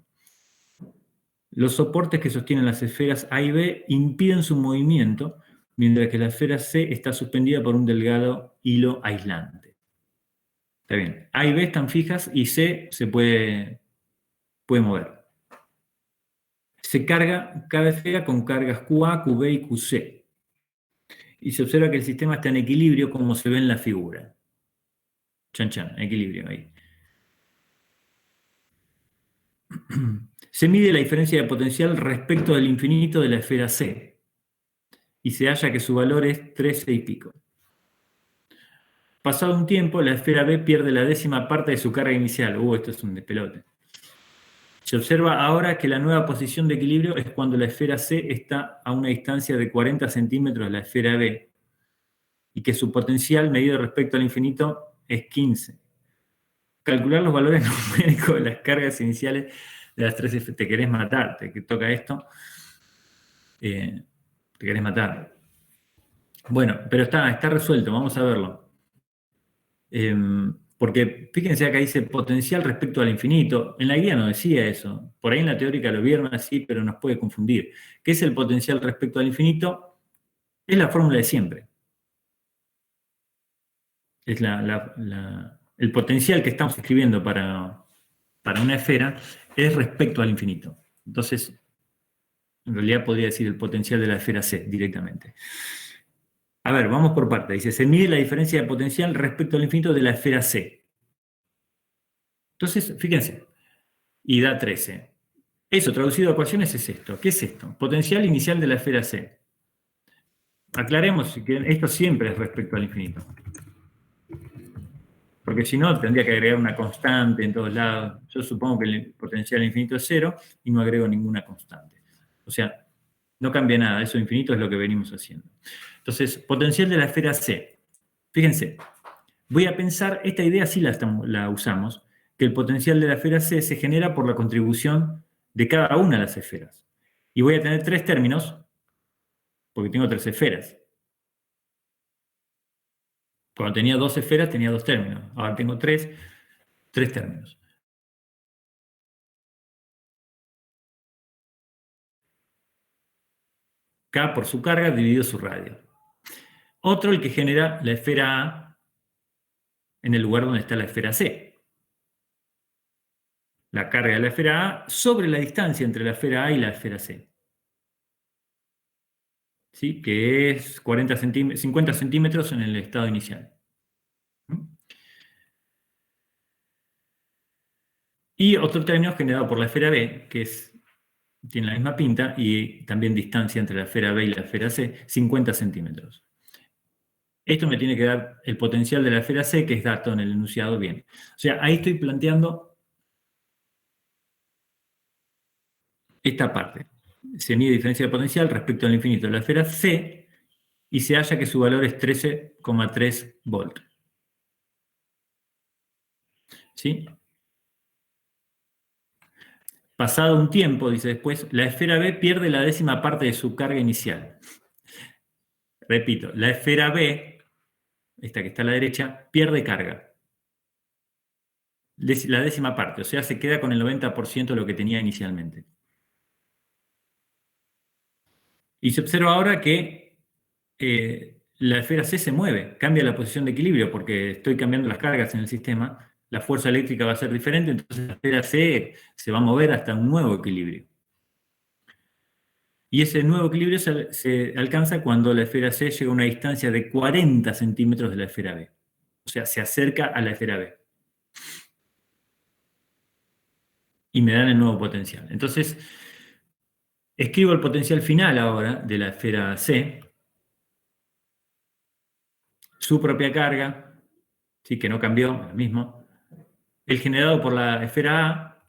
Los soportes que sostienen las esferas A y B impiden su movimiento, mientras que la esfera C está suspendida por un delgado hilo aislante. Está bien. A y B están fijas y C se puede mover. Se carga cada esfera con cargas QA, QB y QC. Y se observa que el sistema está en equilibrio como se ve en la figura. Chan, chan, equilibrio ahí. Se mide la diferencia de potencial respecto del infinito de la esfera C. Y se halla que su valor es 13 y pico. Pasado un tiempo, la esfera B pierde la 10ª parte de su carga inicial. Esto es un despelote. Se observa ahora que la nueva posición de equilibrio es cuando la esfera C está a una distancia de 40 centímetros de la esfera B y que su potencial medido respecto al infinito es 15. Calcular los valores numéricos de las cargas iniciales de las 3 esferas. Te querés matar, te toca esto. Te querés matar. Bueno, pero está resuelto, vamos a verlo. Porque fíjense acá dice potencial respecto al infinito. En la guía no decía eso. Por ahí en la teórica lo vieron así, pero nos puede confundir. ¿Qué es el potencial respecto al infinito? Es la fórmula de siempre. Es el potencial que estamos escribiendo para una esfera es respecto al infinito. Entonces, en realidad podría decir el potencial de la esfera C directamente. A ver, vamos por parte. Dice, se mide la diferencia de potencial respecto al infinito de la esfera C. Entonces, fíjense, y da 13. Eso, traducido a ecuaciones, es esto. ¿Qué es esto? Potencial inicial de la esfera C. Aclaremos que esto siempre es respecto al infinito. Porque si no, tendría que agregar una constante en todos lados. Yo supongo que el potencial infinito es 0 y no agrego ninguna constante. O sea, no cambia nada. Eso infinito es lo que venimos haciendo. Entonces, potencial de la esfera C. Fíjense, voy a pensar, esta idea sí la usamos, que el potencial de la esfera C se genera por la contribución de cada una de las esferas. Y voy a tener 3 términos, porque tengo 3 esferas. Cuando tenía 2 esferas tenía 2 términos. Ahora tengo 3 términos. K por su carga dividido su radio. Otro, el que genera la esfera A en el lugar donde está la esfera C. La carga de la esfera A sobre la distancia entre la esfera A y la esfera C. ¿Sí? Que es 50 centímetros en el estado inicial. Y otro término generado por la esfera B, que tiene la misma pinta y también distancia entre la esfera B y la esfera C, 50 centímetros. Esto me tiene que dar el potencial de la esfera C, que es dato en el enunciado bien. O sea, ahí estoy planteando esta parte. Se mide diferencia de potencial respecto al infinito de la esfera C y se halla que su valor es 13,3 volts. ¿Sí? Pasado un tiempo, dice después, la esfera B pierde la 10ª parte de su carga inicial. Repito, la esfera B, esta que está a la derecha, pierde carga. La 10ª parte, o sea, se queda con el 90% de lo que tenía inicialmente. Y se observa ahora que la esfera C se mueve, cambia la posición de equilibrio porque estoy cambiando las cargas en el sistema. La fuerza eléctrica va a ser diferente, entonces la esfera C se va a mover hasta un nuevo equilibrio. Y ese nuevo equilibrio se alcanza cuando la esfera C llega a una distancia de 40 centímetros de la esfera B. O sea, se acerca a la esfera B. Y me dan el nuevo potencial. Entonces, escribo el potencial final ahora de la esfera C. Su propia carga, ¿sí? Que no cambió, lo mismo. El generado por la esfera A,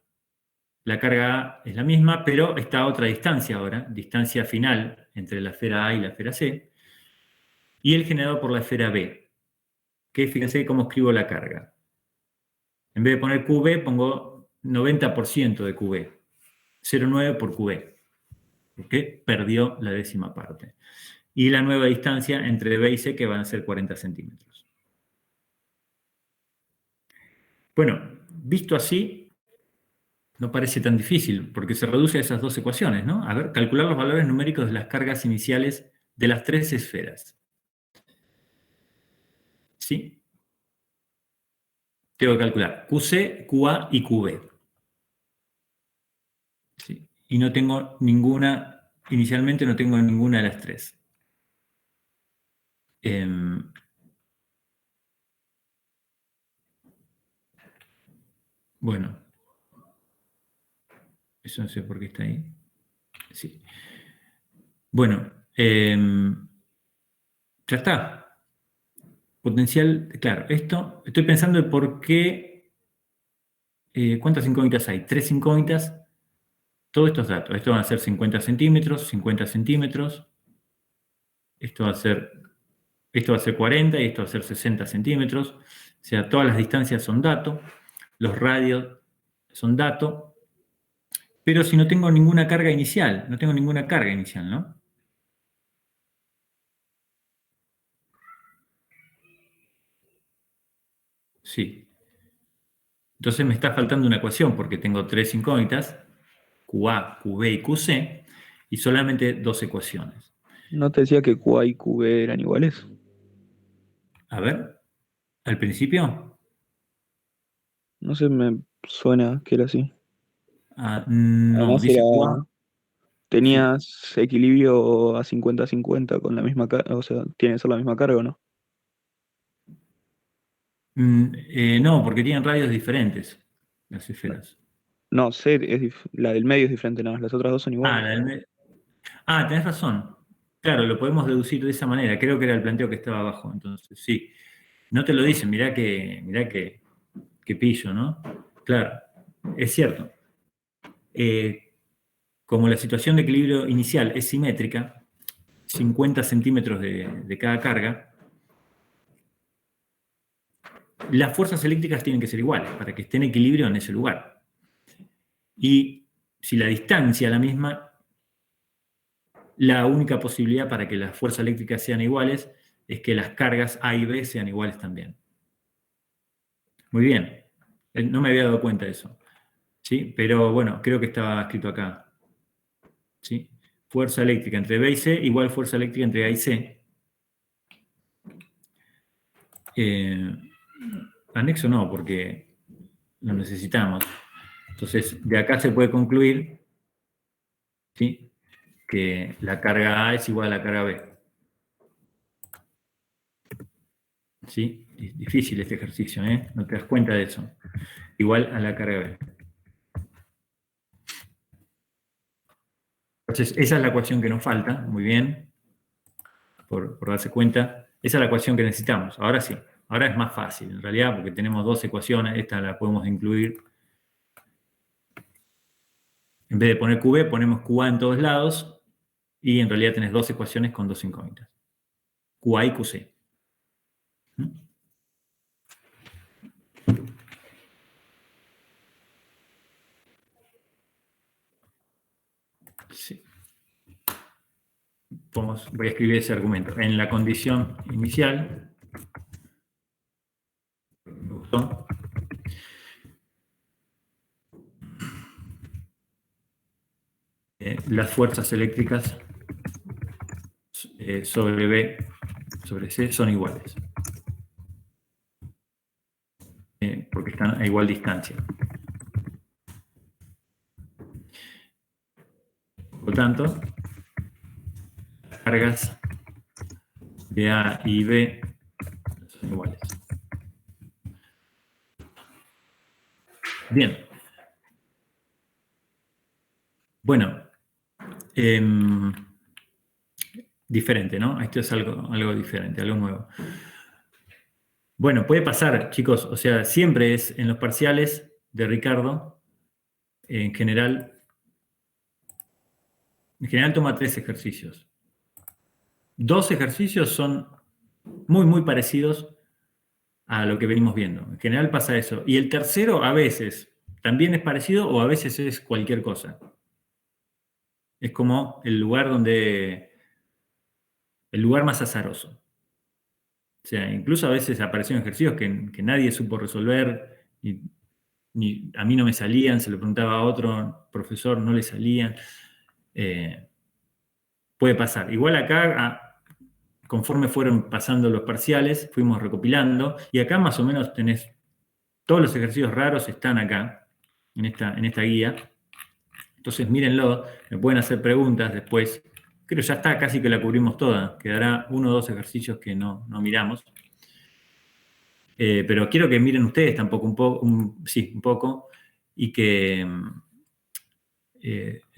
la carga A es la misma, pero está a otra distancia ahora, distancia final entre la esfera A y la esfera C. Y el generado por la esfera B. que fíjense cómo escribo la carga. En vez de poner QB, pongo 90% de QB. 0,9 por QB. Porque perdió la décima parte. Y la nueva distancia entre B y C, que van a ser 40 centímetros. Bueno, visto así, no parece tan difícil, porque se reduce a esas dos ecuaciones, ¿no? A ver, calcular los valores numéricos de las cargas iniciales de las tres esferas. ¿Sí? Tengo que calcular QC, QA y QB. ¿Sí? Y no tengo ninguna, inicialmente no tengo ninguna de las tres. Bueno, eso no sé por qué está ahí. Sí. Bueno, ya está. Potencial, claro, esto, estoy pensando en por qué, ¿cuántas incógnitas hay? 3 incógnitas, todos estos datos. Esto van a ser 50 centímetros, 50 centímetros, esto va a ser 40 y esto va a ser 60 centímetros. O sea, todas las distancias son datos, los radios son datos, pero si no tengo ninguna carga inicial, ¿no? Sí. Entonces me está faltando una ecuación porque tengo 3 incógnitas, QA, QB y QC, y solamente 2 ecuaciones. ¿No te decía que QA y QB eran iguales? A ver, al principio. No sé, me suena que era así. No, Además dice QA. Sí. tenías equilibrio a 50-50 con la misma carga, o sea, tiene que ser la misma carga, ¿o no? No, porque tienen radios diferentes, las esferas. No, sé, la del medio es diferente, nada más, las otras dos son iguales. Tenés razón. Claro, lo podemos deducir de esa manera. Creo que era el planteo que estaba abajo. Entonces, sí. No te lo dicen, mirá que pillo, ¿no? Claro, es cierto. Como la situación de equilibrio inicial es simétrica, 50 centímetros de cada carga, las fuerzas eléctricas tienen que ser iguales para que esté en equilibrio en ese lugar. Y si la distancia es la misma, la única posibilidad para que las fuerzas eléctricas sean iguales es que las cargas A y B sean iguales también. Muy bien. No me había dado cuenta de eso. ¿Sí? Pero bueno, creo que estaba escrito acá. ¿Sí? Fuerza eléctrica entre B y C igual fuerza eléctrica entre A y C. Anexo no, porque lo necesitamos. Entonces, de acá se puede concluir, ¿sí?, que la carga A es igual a la carga B. ¿Sí? Es difícil este ejercicio, ¿eh? No te das cuenta de eso. Igual a la carga B. Entonces, esa es la ecuación que nos falta, muy bien, por darse cuenta. Esa es la ecuación que necesitamos. Ahora sí, ahora es más fácil, en realidad, porque tenemos dos ecuaciones, esta la podemos incluir. En vez de poner QB, ponemos QA en todos lados, y en realidad tenés dos ecuaciones con dos incógnitas. QA y QC. Sí. Voy a escribir ese argumento. En la condición inicial, las fuerzas eléctricas sobre B sobre C son iguales. Porque están a igual distancia. Por lo tanto, las cargas de A y B son iguales. Bien. Bueno, diferente, ¿no? Esto es algo diferente, algo nuevo. Bueno, puede pasar, chicos, o sea, siempre es en los parciales de Ricardo, en general toma 3 ejercicios. 2 ejercicios son muy, muy parecidos a lo que venimos viendo. En general pasa eso. Y el tercero a veces también es parecido o a veces es cualquier cosa. Es como el lugar más azaroso. O sea, incluso a veces aparecieron ejercicios que nadie supo resolver, ni a mí no me salían, se lo preguntaba a otro profesor, no le salían. Puede pasar. Igual acá, conforme fueron pasando los parciales, fuimos recopilando, y acá más o menos tenés, todos los ejercicios raros están acá, en esta guía. Entonces mírenlo, me pueden hacer preguntas después. Creo que ya está, casi que la cubrimos toda. Quedará 1 o 2 ejercicios que no miramos. Pero quiero que miren ustedes tampoco un poco, y que en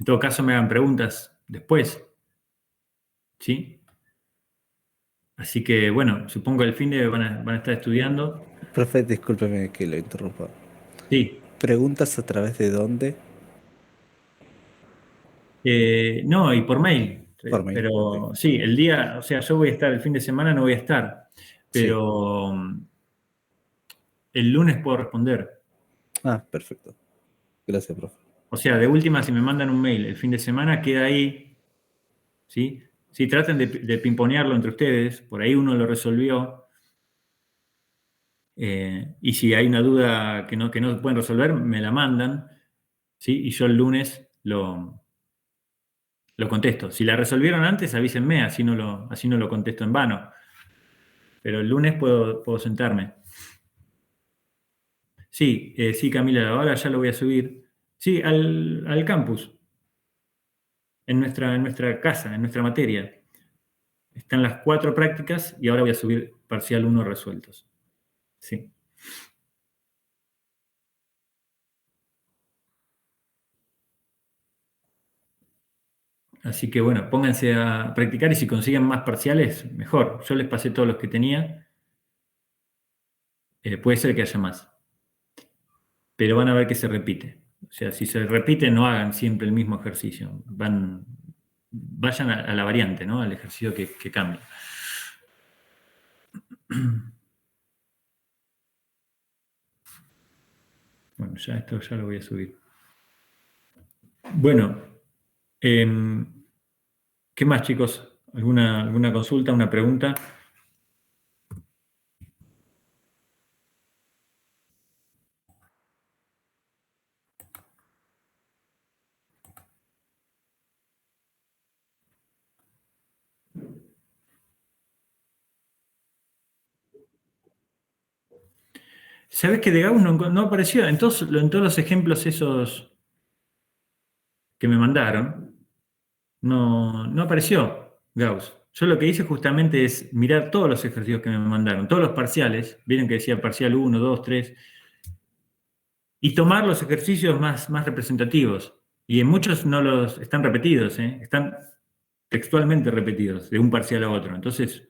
todo caso me hagan preguntas después. ¿Sí? Así que bueno, supongo que el fin de van a estar estudiando. Profe, discúlpeme que lo interrumpa. Sí. ¿Preguntas a través de dónde? No, y por mail. Por mail. Pero Ok. sí, el día, o sea, yo voy a estar el fin de semana, no voy a estar. Sí. Pero el lunes puedo responder. Ah, perfecto. Gracias, profe. O sea, de última, si me mandan un mail el fin de semana, queda ahí. ¿Sí? Sí, traten de pimponearlo entre ustedes. Por ahí uno lo resolvió. Y si hay una duda que no pueden resolver, me la mandan. ¿Sí? Y yo el lunes lo contesto. Si la resolvieron antes, avísenme, así no lo contesto en vano. Pero el lunes puedo sentarme. Sí, sí, Camila, ahora ya lo voy a subir. Sí, al campus, en nuestra casa, en nuestra materia. Están las 4 prácticas y ahora voy a subir parcial 1 resueltos. Sí. Así que bueno, pónganse a practicar y si consiguen más parciales, mejor. Yo les pasé todos los que tenía. Puede ser que haya más. Pero van a ver que se repite. O sea, si se repite, no hagan siempre el mismo ejercicio. Vayan a la variante, ¿no? Al ejercicio que cambia. Bueno, esto ya lo voy a subir. Bueno, ¿qué más, chicos? ¿Alguna consulta, una pregunta? ¿Sabés que de Gauss no apareció? En todos los ejemplos esos que me mandaron, no apareció Gauss. Yo lo que hice justamente es mirar todos los ejercicios que me mandaron, todos los parciales, vieron que decía parcial 1, 2, 3, y tomar los ejercicios más representativos. Y en muchos no los están repetidos, están textualmente repetidos de un parcial a otro. Entonces,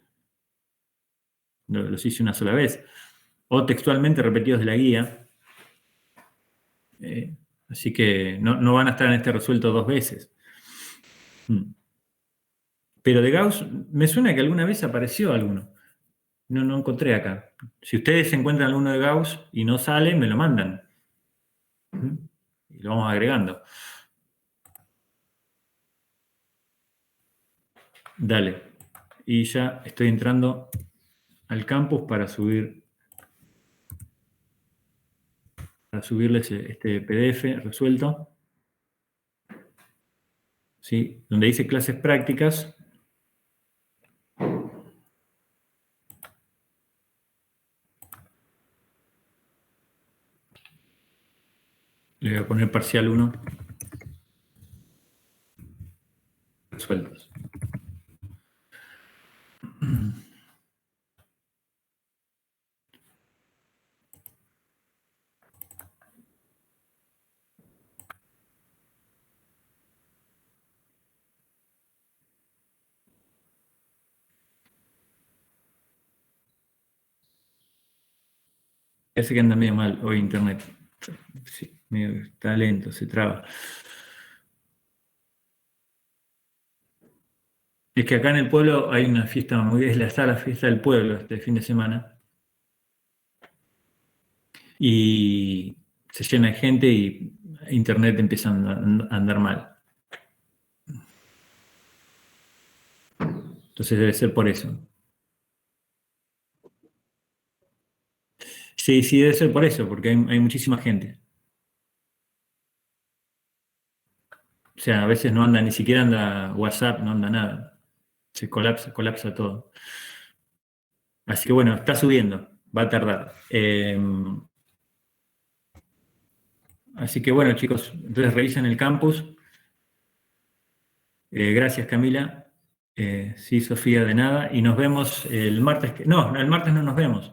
los hice una sola vez. O textualmente repetidos de la guía. Así que no van a estar en este resuelto 2 veces. Pero de Gauss, me suena que alguna vez apareció alguno. No encontré acá. Si ustedes encuentran alguno de Gauss y no sale, me lo mandan. Y lo vamos agregando. Dale. Y ya estoy entrando al campus para subirles este PDF resuelto. ¿Sí? Donde dice clases prácticas. Le voy a poner parcial 1. Resueltos. Parece que anda medio mal hoy internet. Sí, medio está lento, se traba. Es que acá en el pueblo hay una fiesta está la fiesta del pueblo este fin de semana. y se llena de gente y internet empieza a andar mal. Entonces debe ser por eso. Sí, sí, debe ser por eso, porque hay muchísima gente. O sea, a veces no anda, ni siquiera anda WhatsApp, no anda nada. Se colapsa todo. Así que bueno, está subiendo, va a tardar. Así que bueno, chicos, entonces revisen el campus. Gracias, Camila. Sí, Sofía, de nada. Y nos vemos el martes. No, el martes no nos vemos.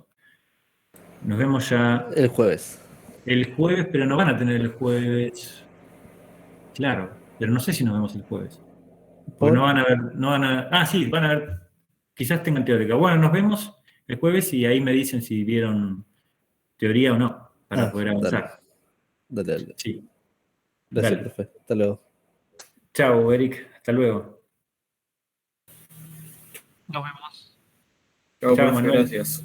Nos vemos ya El jueves. el jueves, pero no van a tener el jueves. Claro, pero no sé si nos vemos el jueves. Porque no ¿Por? van a ver, sí, van a ver, quizás tengan teórica. Bueno, nos vemos el jueves y ahí me dicen si vieron teoría o no, para poder Dale, avanzar. dale. Sí, Gracias, dale. profe. Hasta luego. Chao, Eric. Hasta luego. Nos vemos. Chao, Chao, profe, Manuel. gracias.